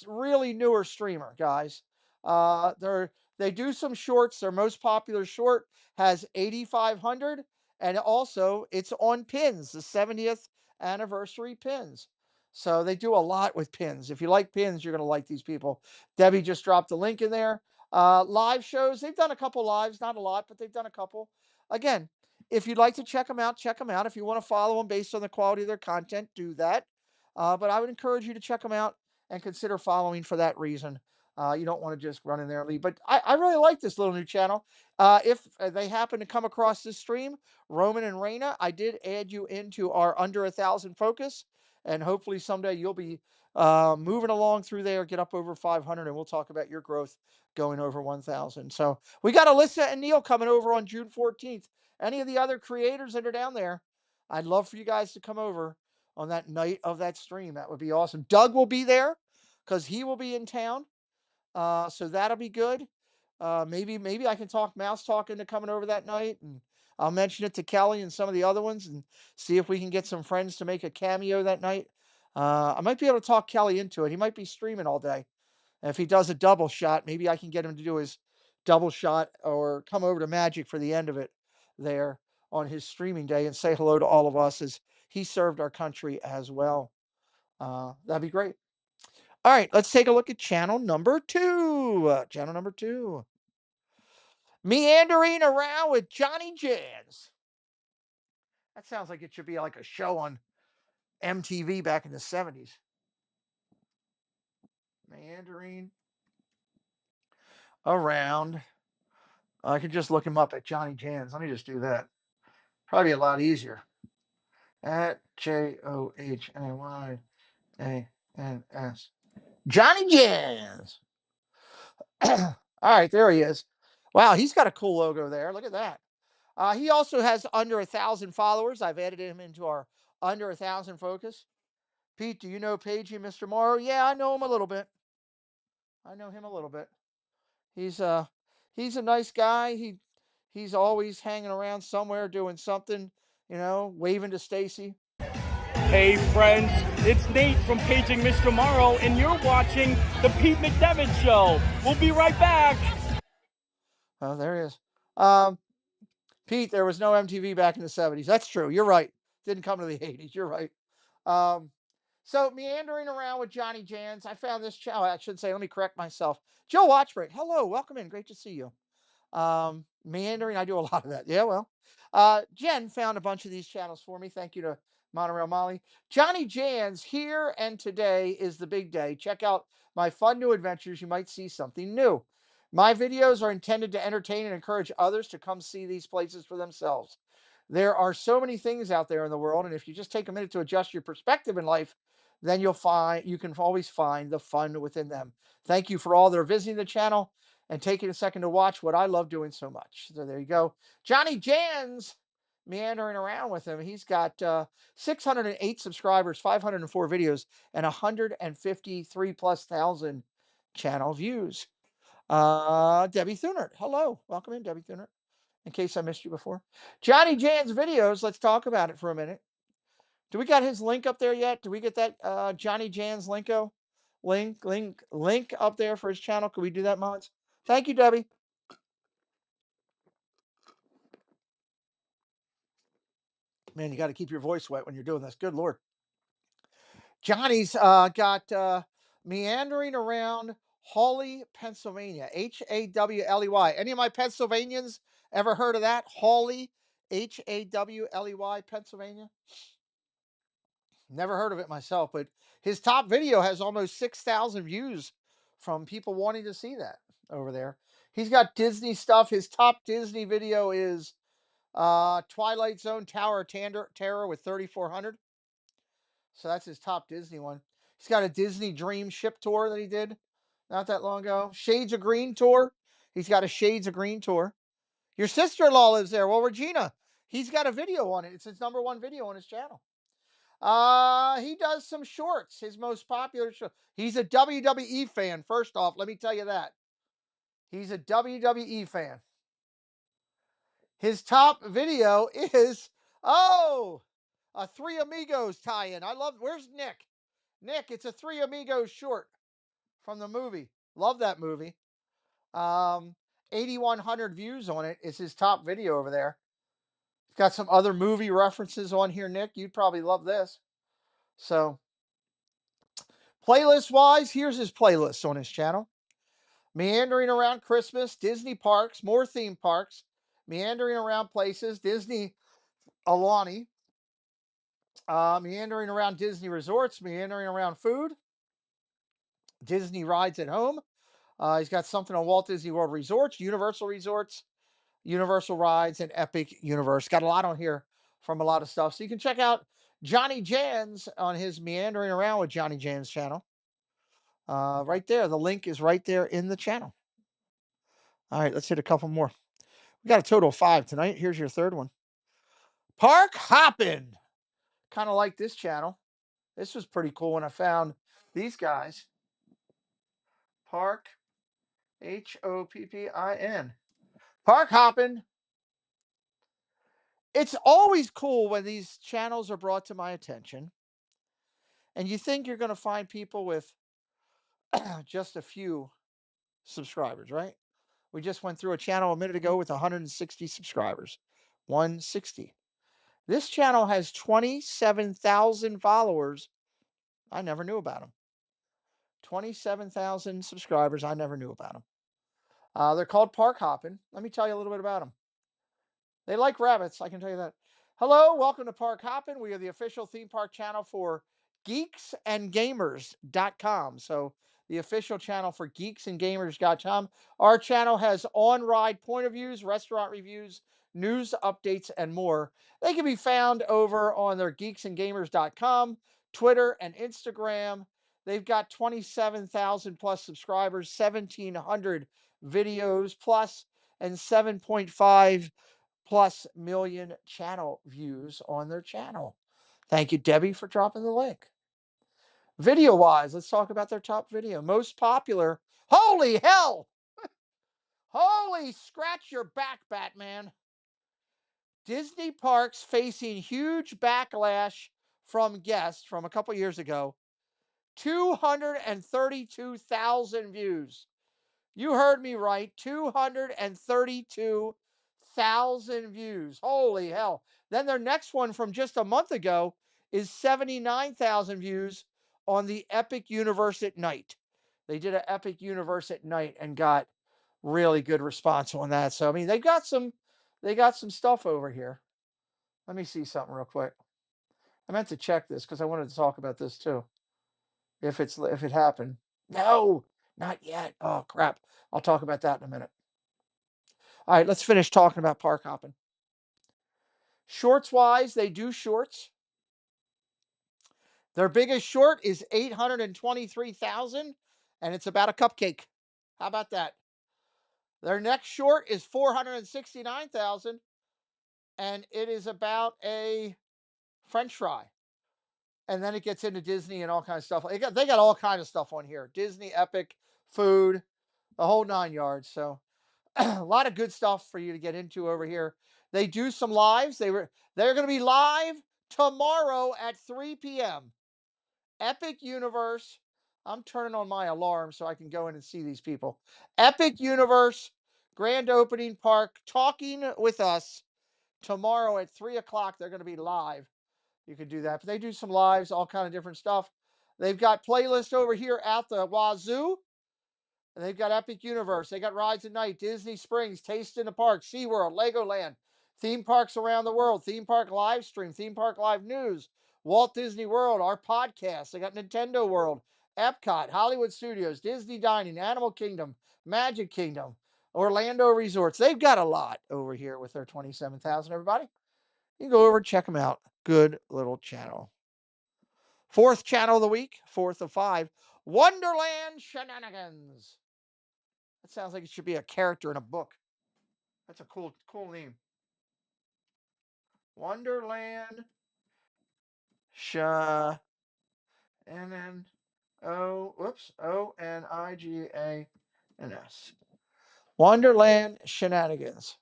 S2: really newer streamer, guys. They do some shorts. Their most popular short has 8,500, and also it's on pins, the 70th anniversary pins. So they do a lot with pins. If you like pins, you're going to like these people. Debbie just dropped the link in there. Live shows. They've done a couple lives, not a lot, but they've done a couple. Again, if you'd like to check them out, check them out. If you want to follow them based on the quality of their content, do that. But I would encourage you to check them out and consider following for that reason. You don't want to just run in there and leave. But I really like this little new channel. If they happen to come across this stream, Roman and Reina, I did add you into our under 1,000 focus. And hopefully someday you'll be moving along through there, get up over 500, and we'll talk about your growth going over 1,000. So we got Alyssa and Neil coming over on June 14th. Any of the other creators that are down there, I'd love for you guys to come over on that night of that stream. That would be awesome. Doug will be there because he will be in town. So that'll be good. Maybe I can talk Mouse Talk into coming over that night, and I'll mention it to Kelly and some of the other ones and see if we can get some friends to make a cameo that night. I might be able to talk Kelly into it. He might be streaming all day. And if he does a double shot, maybe I can get him to do his double shot or come over to Magic for the end of it there on his streaming day and say hello to all of us as he served our country as well. That'd be great. All right, let's take a look at channel number 2. Channel number 2. Meandering around with Johnny Jazz. That sounds like it should be like a show on MTV back in the 70s. Meandering around. I could just look him up at Johnny Jans. Let me just do that. Probably a lot easier. At JOHNYANS. Johnny Jans. All right, there he is. Wow, he's got a cool logo there. Look at that. He also has under 1,000 followers. I've added him into our under 1,000 focus. Pete, do you know Pagey Mr. Morrow? Yeah, I know him a little bit. I know him a little bit. He's a nice guy. He's always hanging around somewhere doing something, waving to Stacy.
S5: Hey friends, it's Nate from Paging Mr. Morrow, and you're watching The Pete McDevitt Show. We'll be right back.
S2: Oh, there he is. Pete, there was no MTV back in the 70s. That's true. You're right. Didn't come to the 80s. You're right. So meandering around with Johnny Jans, I found this channel. I should say, let me correct myself. Joe Watchbreak, hello, welcome in. Great to see you. Meandering, I do a lot of that. Yeah, well. Jen found a bunch of these channels for me. Thank you to Monorail Molly. Johnny Jans, here and today is the big day. Check out my fun new adventures. You might see something new. My videos are intended to entertain and encourage others to come see these places for themselves. There are so many things out there in the world, and if you just take a minute to adjust your perspective in life, then you can always find the fun within them. Thank you for all that are visiting the channel and taking a second to watch what I love doing so much. So there you go. Johnny Jans, meandering around with him. He's got 608 subscribers, 504 videos, and 153 plus thousand channel views. Debbie Thunert. Hello. Welcome in, Debbie Thunert. In case I missed you before. Johnny Jan's videos. Let's talk about it for a minute. Do we got his link up there yet? Do we get that Johnny Jan's link up there for his channel? Can we do that, Mods? Thank you, Debbie. Man, you got to keep your voice wet when you're doing this. Good Lord. Johnny's got meandering around Hawley, Pennsylvania. Hawley. Any of my Pennsylvanians ever heard of that? Hawley, Hawley, Pennsylvania. Never heard of it myself, but his top video has almost 6,000 views from people wanting to see that over there. He's got Disney stuff. His top Disney video is Twilight Zone Tower of Terror with 3,400. So that's his top Disney one. He's got a Disney Dream ship tour that he did not that long ago. Shades of Green tour. He's got a Shades of Green tour. Your sister-in-law lives there. Well, Regina, he's got a video on it. It's his number one video on his channel. He does some shorts. His most popular show. He's a WWE fan. First off, let me tell you that. He's a WWE fan. His top video is, a Three Amigos tie-in. Where's Nick? Nick, it's a Three Amigos short from the movie. Love that movie. 8,100 views on it is his top video over there. He's got some other movie references on here, Nick. You'd probably love this. So, playlist-wise, here's his playlist on his channel. Meandering around Christmas, Disney parks, more theme parks, meandering around places, Disney Alani, meandering around Disney resorts, meandering around food, Disney rides at home. He's got something on Walt Disney World Resorts, Universal rides, and Epic Universe. Got a lot on here from a lot of stuff. So you can check out Johnny Jans on his Meandering Around with Johnny Jans channel. Right there. The link is right there in the channel. All right, let's hit a couple more. We got a total of 5 tonight. Here's your third one. Park Hoppin'. Kind of like this channel. This was pretty cool when I found these guys. Park, Hoppin'. Park Hoppin'. It's always cool when these channels are brought to my attention. And you think you're going to find people with just a few subscribers, right? We just went through a channel a minute ago with 160 subscribers. 160. This channel has 27,000 followers. I never knew about them. 27,000 subscribers. I never knew about them. They're called Park Hoppin'. Let me tell you a little bit about them. They like rabbits, I can tell you that. Hello, welcome to Park Hoppin'. We are the official theme park channel for geeksandgamers.com. So, the official channel for geeksandgamers.com. Our channel has on-ride point of views, restaurant reviews, news updates, and more. They can be found over on their geeksandgamers.com, Twitter, and Instagram. They've got 27,000 plus subscribers, 1,700 videos plus, and 7.5 plus million channel views on their channel. Thank you, Debbie, for dropping the link. Video wise, let's talk about their top video. Most popular. Holy hell! Holy scratch your back, Batman. Disney parks facing huge backlash from guests from a couple years ago. 232,000 views. You heard me right. 232,000 views. Holy hell. Then their next one from just a month ago is 79,000 views on the Epic Universe at Night. They did an Epic Universe at Night and got really good response on that. So I mean, they got some stuff over here. Let me see something real quick. I meant to check this because I wanted to talk about this too. If it happened. No, not yet. Oh crap. I'll talk about that in a minute. All right, let's finish talking about park hopping. Shorts wise, they do shorts. Their biggest short is 823,000, and it's about a cupcake. How about that? Their next short is 469,000, and it is about a French fry. And then it gets into Disney and all kinds of stuff. They got all kinds of stuff on here. Disney, Epic, food, the whole 9 yards. So a lot of good stuff for you to get into over here. They do some lives. They're going to be live tomorrow at 3 p.m. Epic Universe. I'm turning on my alarm so I can go in and see these people. Epic Universe grand opening park talking with us tomorrow at 3 o'clock. They're going to be live. You can do that. But they do some lives, all kind of different stuff. They've got playlists over here at the Wazoo. And they've got Epic Universe. They got Rides at Night, Disney Springs, Taste in the Park, SeaWorld, Legoland, theme parks around the world, theme park live stream, theme park live news, Walt Disney World, our podcast. They got Nintendo World, Epcot, Hollywood Studios, Disney Dining, Animal Kingdom, Magic Kingdom, Orlando Resorts. They've got a lot over here with their 27,000, everybody. You can go over and check them out. Good little channel. Fourth channel of the week, fourth of 5, Wonderland Shenanigans. That sounds like it should be a character in a book. That's a cool name. Wonderland Shenanigans. Onigaans. Wonderland Shenanigans.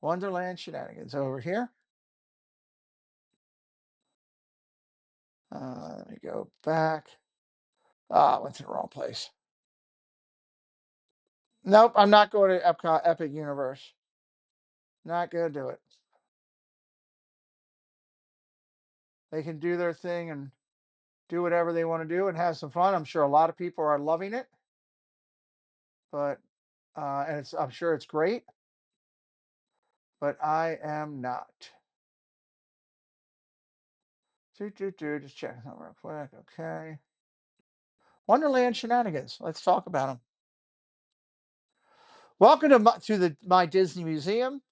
S2: Wonderland Shenanigans over here. Let me go back. I went to the wrong place. Nope, I'm not going to Epcot Epic Universe. Not going to do it. They can do their thing and do whatever they want to do and have some fun. I'm sure a lot of people are loving it. But I'm sure it's great. But I am not. Just checking something real quick. Okay. Wonderland Shenanigans. Let's talk about them. Welcome to my Disney Museum.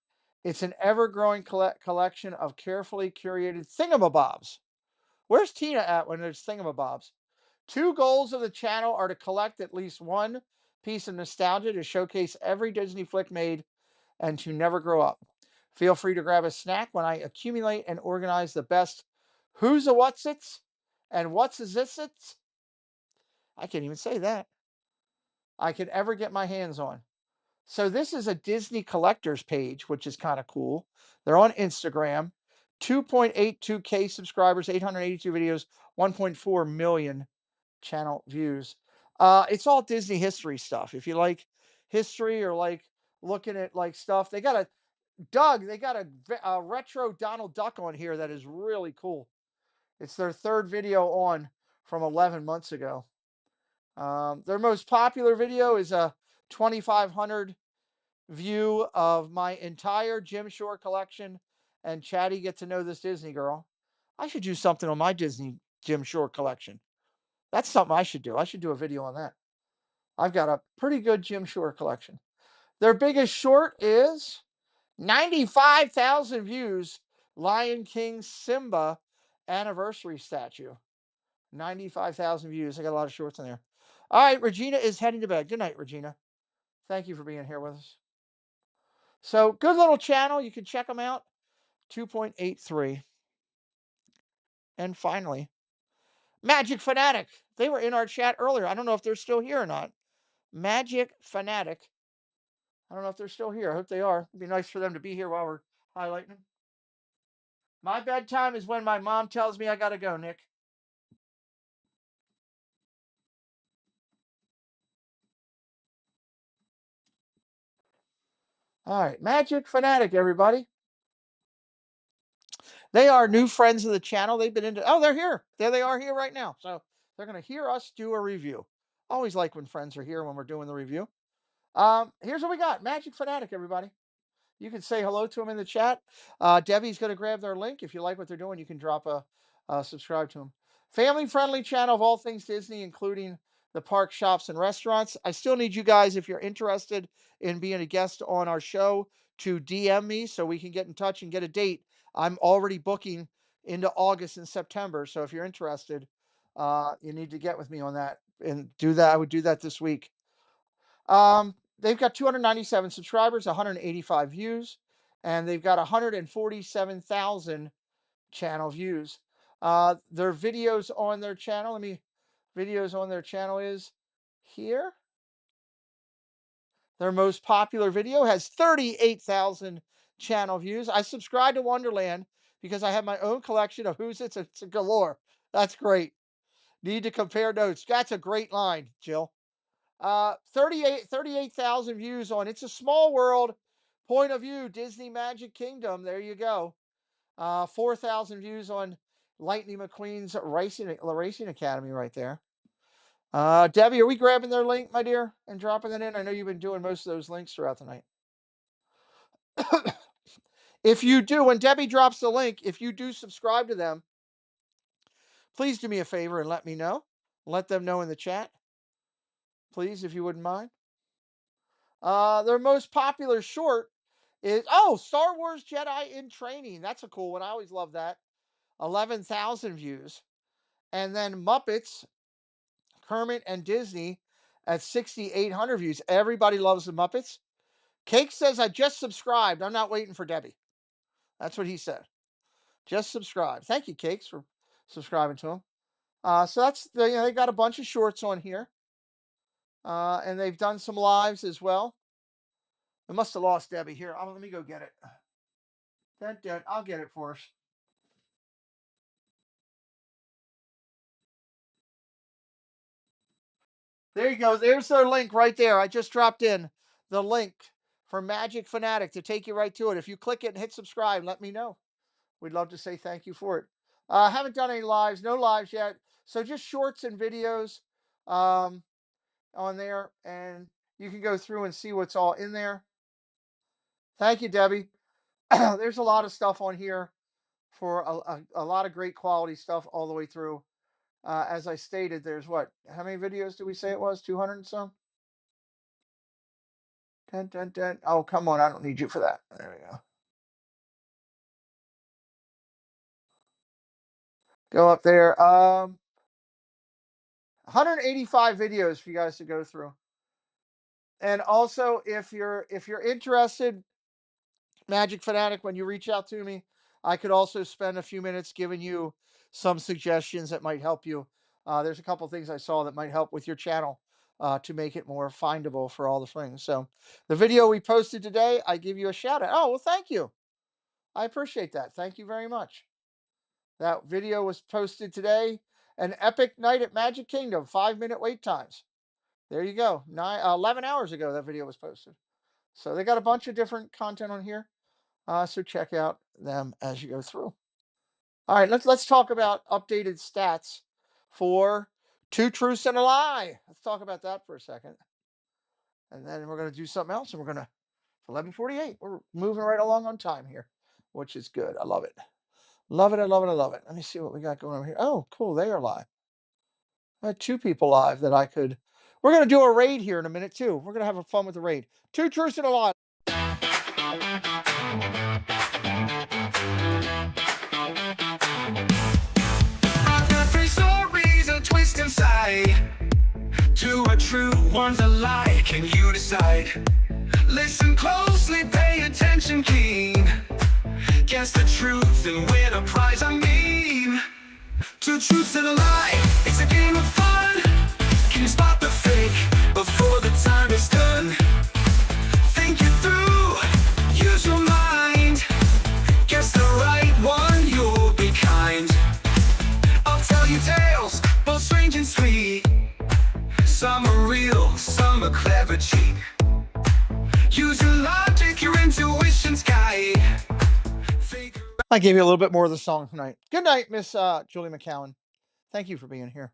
S2: It's an ever-growing collection of carefully curated thingamabobs. Where's Tina at when there's thingamabobs? 2 goals of the channel are to collect at least one piece of nostalgia to showcase every Disney flick made and to never grow up. Feel free to grab a snack when I accumulate and organize the best who's a what's its and what's a this its. I can't even say that. I could ever get my hands on. So this is a Disney collectors page, which is kind of cool. They're on Instagram. 2.82K subscribers, 882 videos, 1.4 million channel views. It's all Disney history stuff. If you like history or like looking at like stuff, they got a retro Donald Duck on here that is really cool. It's their third video on from 11 months ago. Their most popular video is a 2,500 view of my entire Jim Shore collection and Chatty get to know this Disney girl. I should do something on my Disney Jim Shore collection. That's something I should do. I should do a video on that. I've got a pretty good Jim Shore collection. Their biggest short is 95,000 views, Lion King Simba anniversary statue. 95,000 views. I got a lot of shorts in there. All right, Regina is heading to bed. Good night, Regina. Thank you for being here with us. So, good little channel. You can check them out. 2.83. And finally, Magic Fanatic. They were in our chat earlier. I don't know if they're still here or not. Magic Fanatic. I don't know if they're still here. I hope they are. It'd be nice for them to be here while we're highlighting them. My bedtime is when my mom tells me I got to go, Nick. All right, Magic Fanatic, everybody. They are new friends of the channel. They've been into, oh, they're here. There they are here right now. So they're going to hear us do a review. Always like when friends are here when we're doing the review. Here's what we got. Magic Fanatic, everybody. You can say hello to them in the chat. Debbie's going to grab their link. If you like what they're doing, you can drop a subscribe to them. Family-friendly channel of all things Disney, including the park, shops, and restaurants. I still need you guys, if you're interested in being a guest on our show, to DM me so we can get in touch and get a date. I'm already booking into August and September. So if you're interested, you need to get with me on that and do that. I would do that this week. They've got 297 subscribers, 185 views, and they've got 147,000 channel views. Their videos on their channel, videos on their channel is here. Their most popular video has 38,000 channel views. I subscribe to Wonderland because I have my own collection of Who's It's a galore. That's great. Need to compare notes. That's a great line, Jill. 38,000 views on It's a Small World, Point of View, Disney Magic Kingdom. There you go. 4,000 views on Lightning McQueen's Racing Academy right there. Debbie, are we grabbing their link, my dear, and dropping it in? I know you've been doing most of those links throughout the night. If you do, when Debbie drops the link, if you do subscribe to them, please do me a favor and let me know. Let them know in the chat. Please, if you wouldn't mind. Their most popular short is, Star Wars Jedi in Training. That's a cool one. I always love that. 11,000 views. And then Muppets, Kermit and Disney at 6,800 views. Everybody loves the Muppets. Cake says, I just subscribed. I'm not waiting for Debbie. That's what he said. Just subscribe. Thank you, Cakes, for subscribing to him. So that's, they got a bunch of shorts on here. And they've done some lives as well. I must have lost Debbie here. Let me go get it. I'll get it for us. There you go. There's their link right there. I just dropped in the link for Magic Fanatic to take you right to it. If you click it and hit subscribe, let me know. We'd love to say thank you for it. Haven't done any lives, no lives yet. So just shorts and videos on there, and you can go through and see what's all in there. Thank you, Debbie. There's a lot of stuff on here for a lot of great quality stuff all the way through. As I stated, there's how many videos do we say it was? 200 and some? 10. Oh, come on. I don't need you for that. There we go. Go up there. 185 videos for you guys to go through. And also, if you're interested, Magic Fanatic, when you reach out to me, I could also spend a few minutes giving you some suggestions that might help you. There's a couple things I saw that might help with your channel to make it more findable for all the things. So the video we posted today, I give you a shout out. Oh, well, thank you. I appreciate that. Thank you very much. That video was posted today. An epic night at Magic Kingdom, 5-minute wait times. There you go. 11 hours ago, that video was posted. So they got a bunch of different content on here. So check out them as you go through. All right, let's talk about updated stats for Two Truths and a Lie. Let's talk about that for a second. And then we're going to do something else. And we're going to, 11:48. We're moving right along on time here, which is good. I love it. Love it. I love it. I love it. Let me see what we got going on here. Oh, cool. They are live. I had two people live that I could. We're going to do a raid here in a minute, too. We're going to have fun with the raid. Two Truths and a Lie.
S1: Three stories, a twist inside. Two are true, one's a lie. Can you decide? Listen closely, pay attention keen. Guess the truth and win a prize. I mean, two truths and a lie. It's a game of fun. Can you spot the fake before the time is done? Think it through, use your mind. Guess the right one, you'll be kind. I'll tell you tales, both strange and sweet. Some are real, some are clever cheat. Use your logic, your intuition's guide.
S2: I gave you a little bit more of the song tonight. Good night, Miss Julie McCowan. Thank you for being here.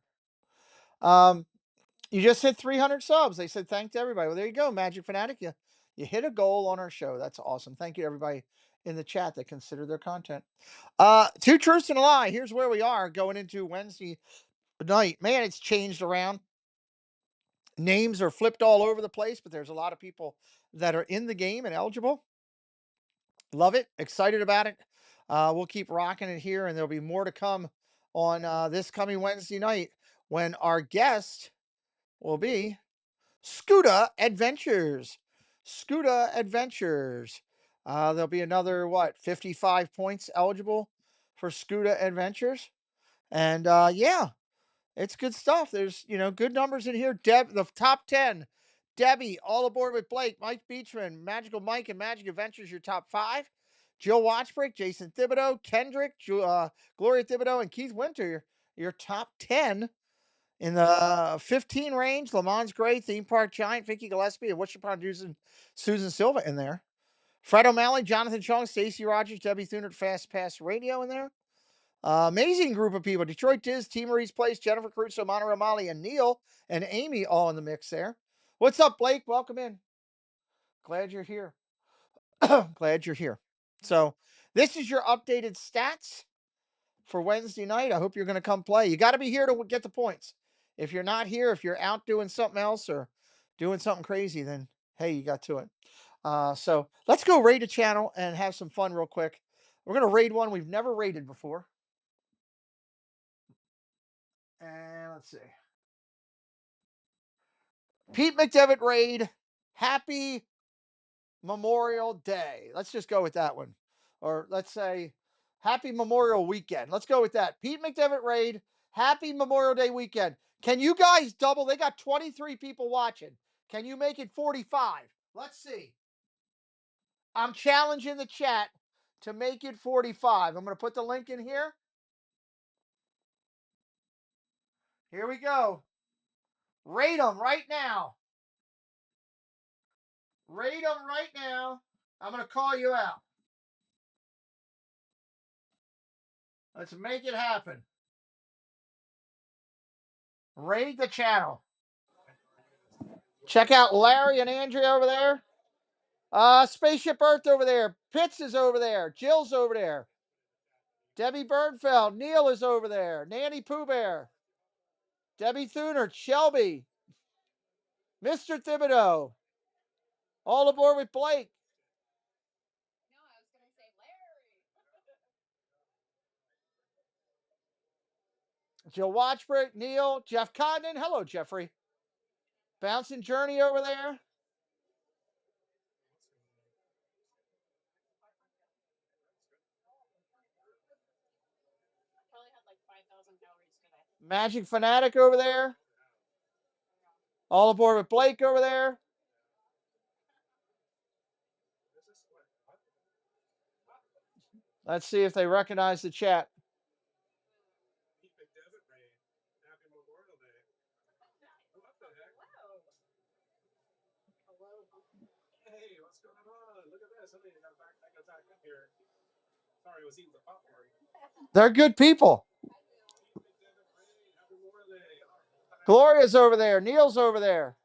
S2: You just hit 300 subs. They said thank to everybody. Well, there you go, Magic Fanatic. You hit a goal on our show. That's awesome. Thank you to everybody in the chat that considered their content. Two Truths and a Lie. Here's where we are going into Wednesday night. Man, it's changed around. Names are flipped all over the place, but there's a lot of people that are in the game and eligible. Love it. Excited about it. We'll keep rocking it here, and there'll be more to come on this coming Wednesday night when our guest will be Scuda Adventures. Scuda Adventures. There'll be another, 55 points eligible for Scuda Adventures. And yeah, it's good stuff. There's, good numbers in here. The top 10. Debbie, All Aboard with Blake, Mike Beachman, Magical Mike and Magic Adventures, your top 5. Jill Watchbrick, Jason Thibodeau, Kendrick, Gloria Thibodeau, and Keith Winter, your top 10. In the 15 range, Lamont's Gray, Theme Park Giant, Vicky Gillespie, and what's your producing Susan Silva in there. Fred O'Malley, Jonathan Chong, Stacey Rogers, Debbie Thunert, Fast Pass Radio in there. Amazing group of people. Detroit Diz, T. Marie's Place, Jennifer Crusoe, Mona Ramali, and Neil and Amy all in the mix there. What's up, Blake? Welcome in. Glad you're here. Glad you're here. So this is your updated stats for Wednesday night. I hope you're going to come play. You got to be here to get the points. If you're not here, if you're out doing something else or doing something crazy, then hey, you got to it. So let's go raid a channel and have some fun real quick. We're going to raid one we've never raided before. And let's see. Pete McDevitt raid. Happy Memorial Day. Let's just go with that one. Or let's say Happy Memorial Weekend. Let's go with that. Pete McDevitt raid. Happy Memorial Day weekend. Can you guys double? They got 23 people watching. Can you make it 45? Let's see. I'm challenging the chat to make it 45. I'm going to put the link in here. Here we go. Rate them right now. Rate them right now. I'm going to call you out. Let's make it happen. Raid the channel. Check out Larry and Andrea over there. Spaceship Earth over there. Pitts is over there. Jill's over there. Debbie Bernfeld. Neil is over there. Nanny Pooh Bear. Debbie Thunert. Shelby. Mr. Thibodeau. All Aboard with Blake.
S6: No, I was going to say Larry.
S2: Jill Watchbrick. Neil. Jeff Condon. Hello, Jeffrey. Bouncing Journey over there.
S6: Probably had like 5,000 calories today.
S2: Magic Fanatic over there. All Aboard with Blake over there. Let's see if they recognize the chat.
S7: Hey, what's going on? Look at this. I got back up here. Sorry, I was eating the popcorn.
S2: They're good people.
S7: Happy Memorial
S2: Gloria's over there. Neil's over there.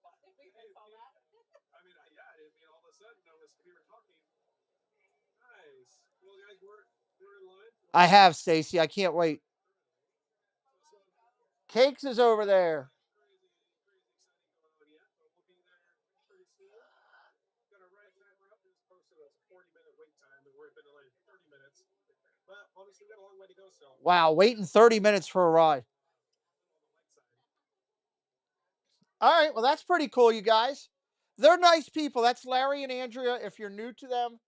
S7: I mean, yeah, I didn't mean all of a sudden we were talking. Nice. Well, guys, we're in line.
S2: I have, Stacy. I can't wait. Cakes is over there.
S7: Crazy exciting going on yet, but we'll be there pretty soon. Got a right timer up. It's posted a 40-minute wait time, and we've been delayed 30 minutes. But obviously, we got a long way to go still.
S2: Wow, waiting 30 minutes for a ride. All right, well, that's pretty cool, you guys. They're nice people. That's Larry and Andrea. If you're new to them,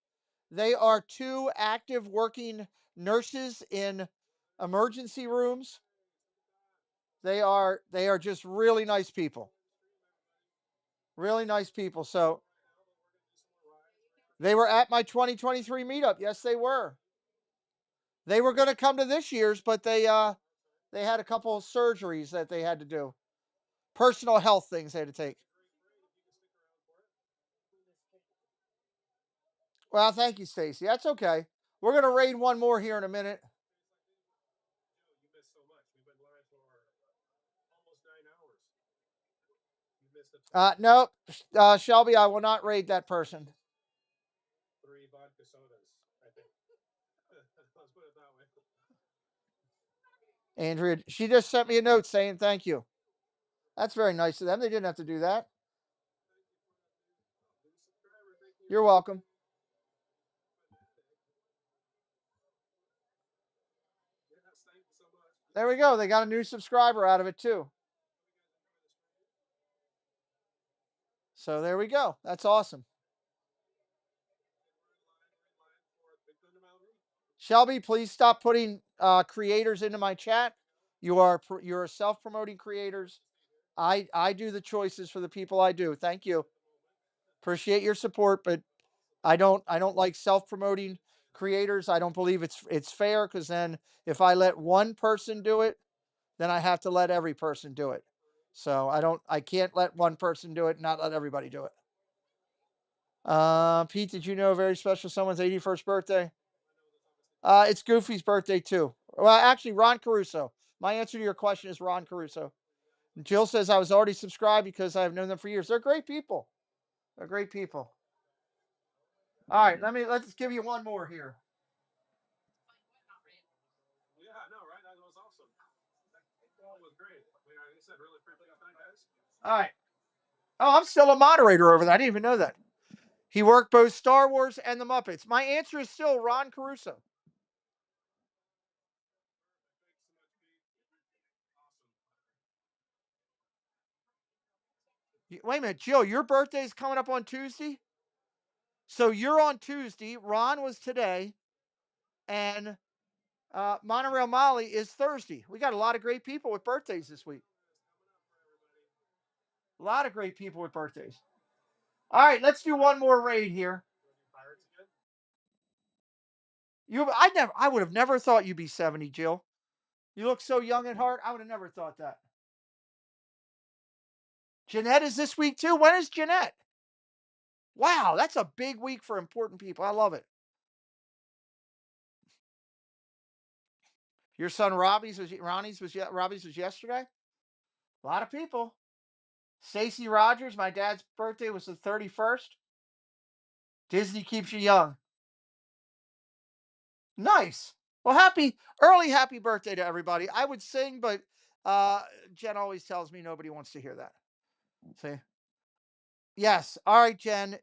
S2: they are two active working nurses in emergency rooms. They are just really nice people. Really nice people. So they were at my 2023 meetup. Yes, they were. They were going to come to this year's, but they had a couple of surgeries that they had to do. Personal health things they had to take. Well, thank you, Stacy. That's okay. We're going to raid one more here in a minute.
S7: You missed so much. We've been live for almost 9 hours. You missed it.
S2: Nope. Shelby, I will not raid that person.
S7: 3 vodka sodas, I think. Let's put it that way.
S2: Andrea, she just sent me a note saying thank you. That's very nice of them. They didn't have to do that. You're welcome. There we go. They got a new subscriber out of it too. So there we go. That's awesome. Shelby, please stop putting creators into my chat. You're self-promoting creators. I do the choices for the people I do. Thank you. Appreciate your support, but I don't like self-promoting creators. I don't believe it's fair, because then if I let one person do it, then I have to let every person do it. So I can't let one person do it and not let everybody do it. Pete, did you know a very special someone's 81st birthday? It's Goofy's birthday too. Well, actually, Ron Caruso. My answer to your question is Ron Caruso. Jill says I was already subscribed because I've known them for years. They're great people. They're great people. All right, let's give you one more here.
S7: Yeah, I know, right? That was awesome. That was great. Like I said, really appreciate that, guys.
S2: All right. Oh, I'm still a moderator over there. I didn't even know that. He worked both Star Wars and the Muppets. My answer is still Ron Caruso. Wait a minute, Jill, your birthday is coming up on Tuesday? So you're on Tuesday. Ron was today. And Monorail Molly is Thursday. We got a lot of great people with birthdays this week. A lot of great people with birthdays. All right, let's do one more raid here. I would have never thought you'd be 70, Jill. You look so young at heart. I would have never thought that. Jeanette is this week too. When is Jeanette? Wow, that's a big week for important people. I love it. Your son Robbie's was yesterday. A lot of people. Stacy Rogers, my dad's birthday was the 31st. Disney keeps you young. Nice. Well, happy birthday to everybody. I would sing, but Jen always tells me nobody wants to hear that. See? Yes. All right, Jen.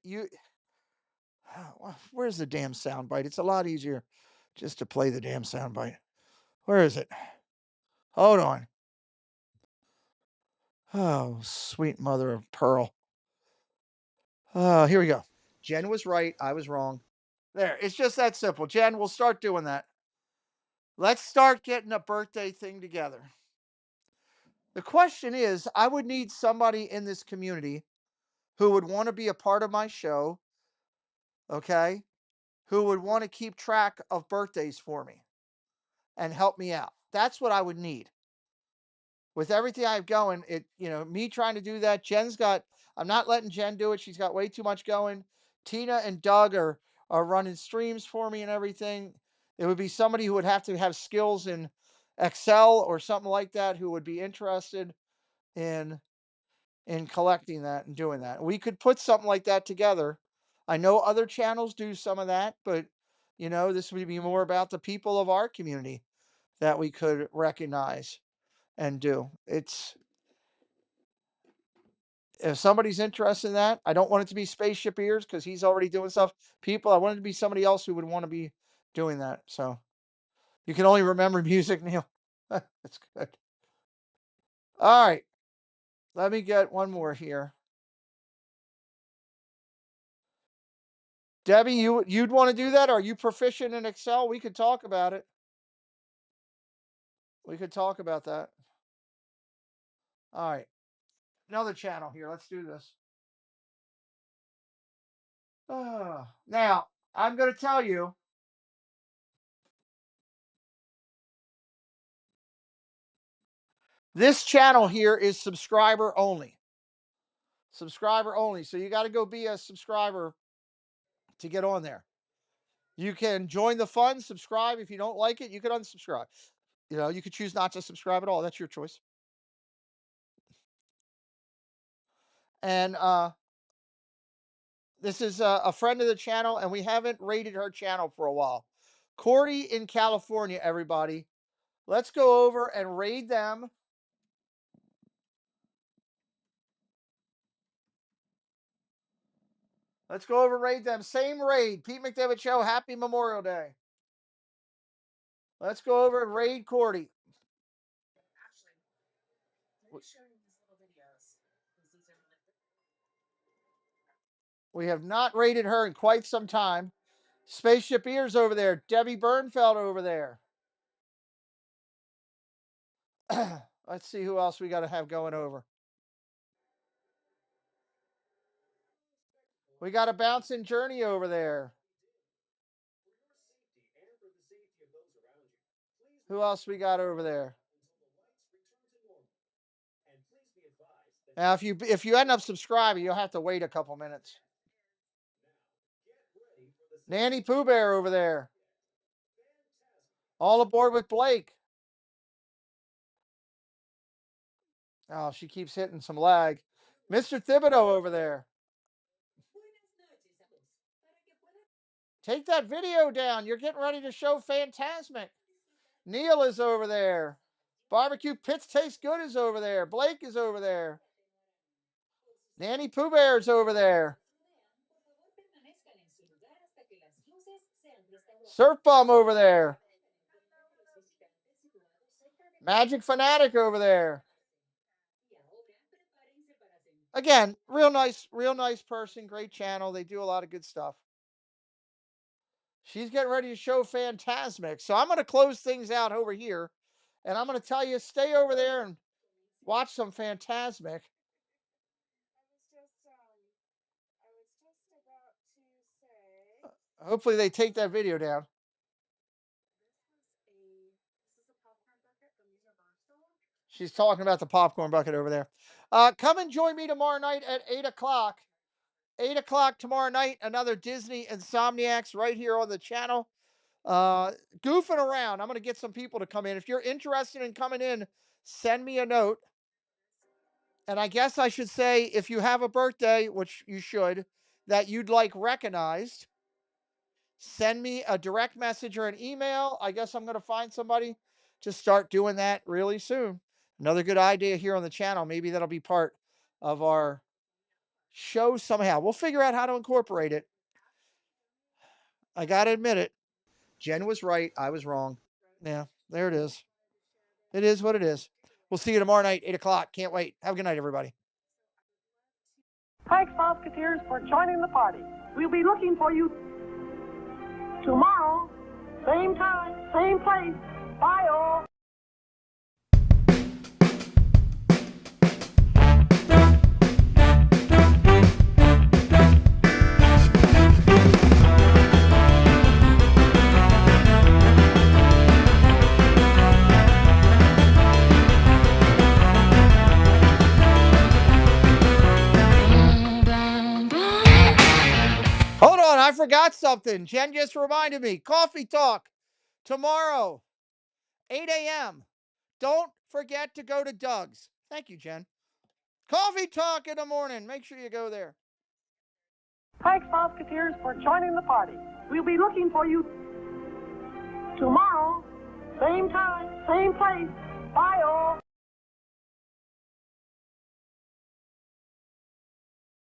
S2: Where's the damn soundbite? It's a lot easier just to play the damn soundbite. Where is it? Hold on. Oh, sweet mother of pearl. Here we go. Jen was right. I was wrong. There. It's just that simple. Jen, we'll start doing that. Let's start getting a birthday thing together. The question is, I would need somebody in this community who would want to be a part of my show, okay? Who would want to keep track of birthdays for me and help me out. That's what I would need. With everything I have going, me trying to do that, I'm not letting Jen do it. She's got way too much going. Tina and Doug are running streams for me and everything. It would be somebody who would have to have skills in Excel or something like that, who would be interested in collecting that and doing that. We could put something like that together. I know other channels do some of that, but this would be more about the people of our community that we could recognize and do. It's If somebody's interested in that, I don't want it to be Spaceship Ears because he's already doing stuff. People, I want it to be somebody else who would want to be doing that. So you can only remember music, Neil. That's good. All right. Let me get one more here. Debbie, you'd want to do that? Are you proficient in Excel? We could talk about it. We could talk about that. All right. Another channel here. Let's do this. Now, I'm going to tell you. This channel here is subscriber only. Subscriber only. So you got to go be a subscriber to get on there. You can join the fun, subscribe. If you don't like it, you can unsubscribe. You could choose not to subscribe at all. That's your choice. And this is a friend of the channel, and we haven't rated her channel for a while. Cordy in California, everybody. Let's go over and raid them. Let's go over and raid them. Same raid. Pete McDevitt Show. Happy Memorial Day. Let's go over and raid Cordy. We have not rated her in quite some time. Spaceship Ears over there. Debbie Bernfeld over there. Let's see who else we got to have going over. We got a bouncing Journey over there. Who else we got over there? Now, if you end up subscribing, you'll have to wait a couple minutes. Nanny Pooh Bear over there. All aboard with Blake. Oh, she keeps hitting some lag. Mr. Thibodeau over there. Take that video down. You're getting ready to show Phantasmic. Neil is over there. Barbecue Pits Taste Good is over there. Blake is over there. Nanny Pooh Bear is over there. Surf Bum over there. Magic Fanatic over there. Again, real nice person, great channel. They do a lot of good stuff. She's getting ready to show Phantasmic. So I'm going to close things out over here. And I'm going to tell you, stay over there and watch some Phantasmic. Hopefully they take that video down. She's talking about the popcorn bucket over there. Come and join me tomorrow night at 8 o'clock. 8 o'clock tomorrow night, another Disney Insomniacs right here on the channel. Goofing around. I'm going to get some people to come in. If you're interested in coming in, send me a note. And I guess I should say, if you have a birthday, which you should, that you'd like recognized, send me a direct message or an email. I guess I'm going to find somebody to start doing that really soon. Another good idea here on the channel. Maybe that'll be part of our show somehow. We'll figure out how to incorporate it. I got to admit it. Jen was right. I was wrong. Yeah, there it is. It is what it is. We'll see you tomorrow night, 8 o'clock. Can't wait. Have a good night, everybody.
S8: Thanks, Musketeers, for joining the party. We'll be looking for you tomorrow, same time, same place. Bye, all.
S2: Hold on, I forgot something. Jen just reminded me. Coffee Talk. tomorrow, 8 a.m. Don't forget to go to Doug's. Thank you, Jen. Coffee Talk in the morning. Make sure you go there.
S8: Thanks, Musketeers, for joining the party. We'll be looking for you tomorrow, same time, same place. Bye, all.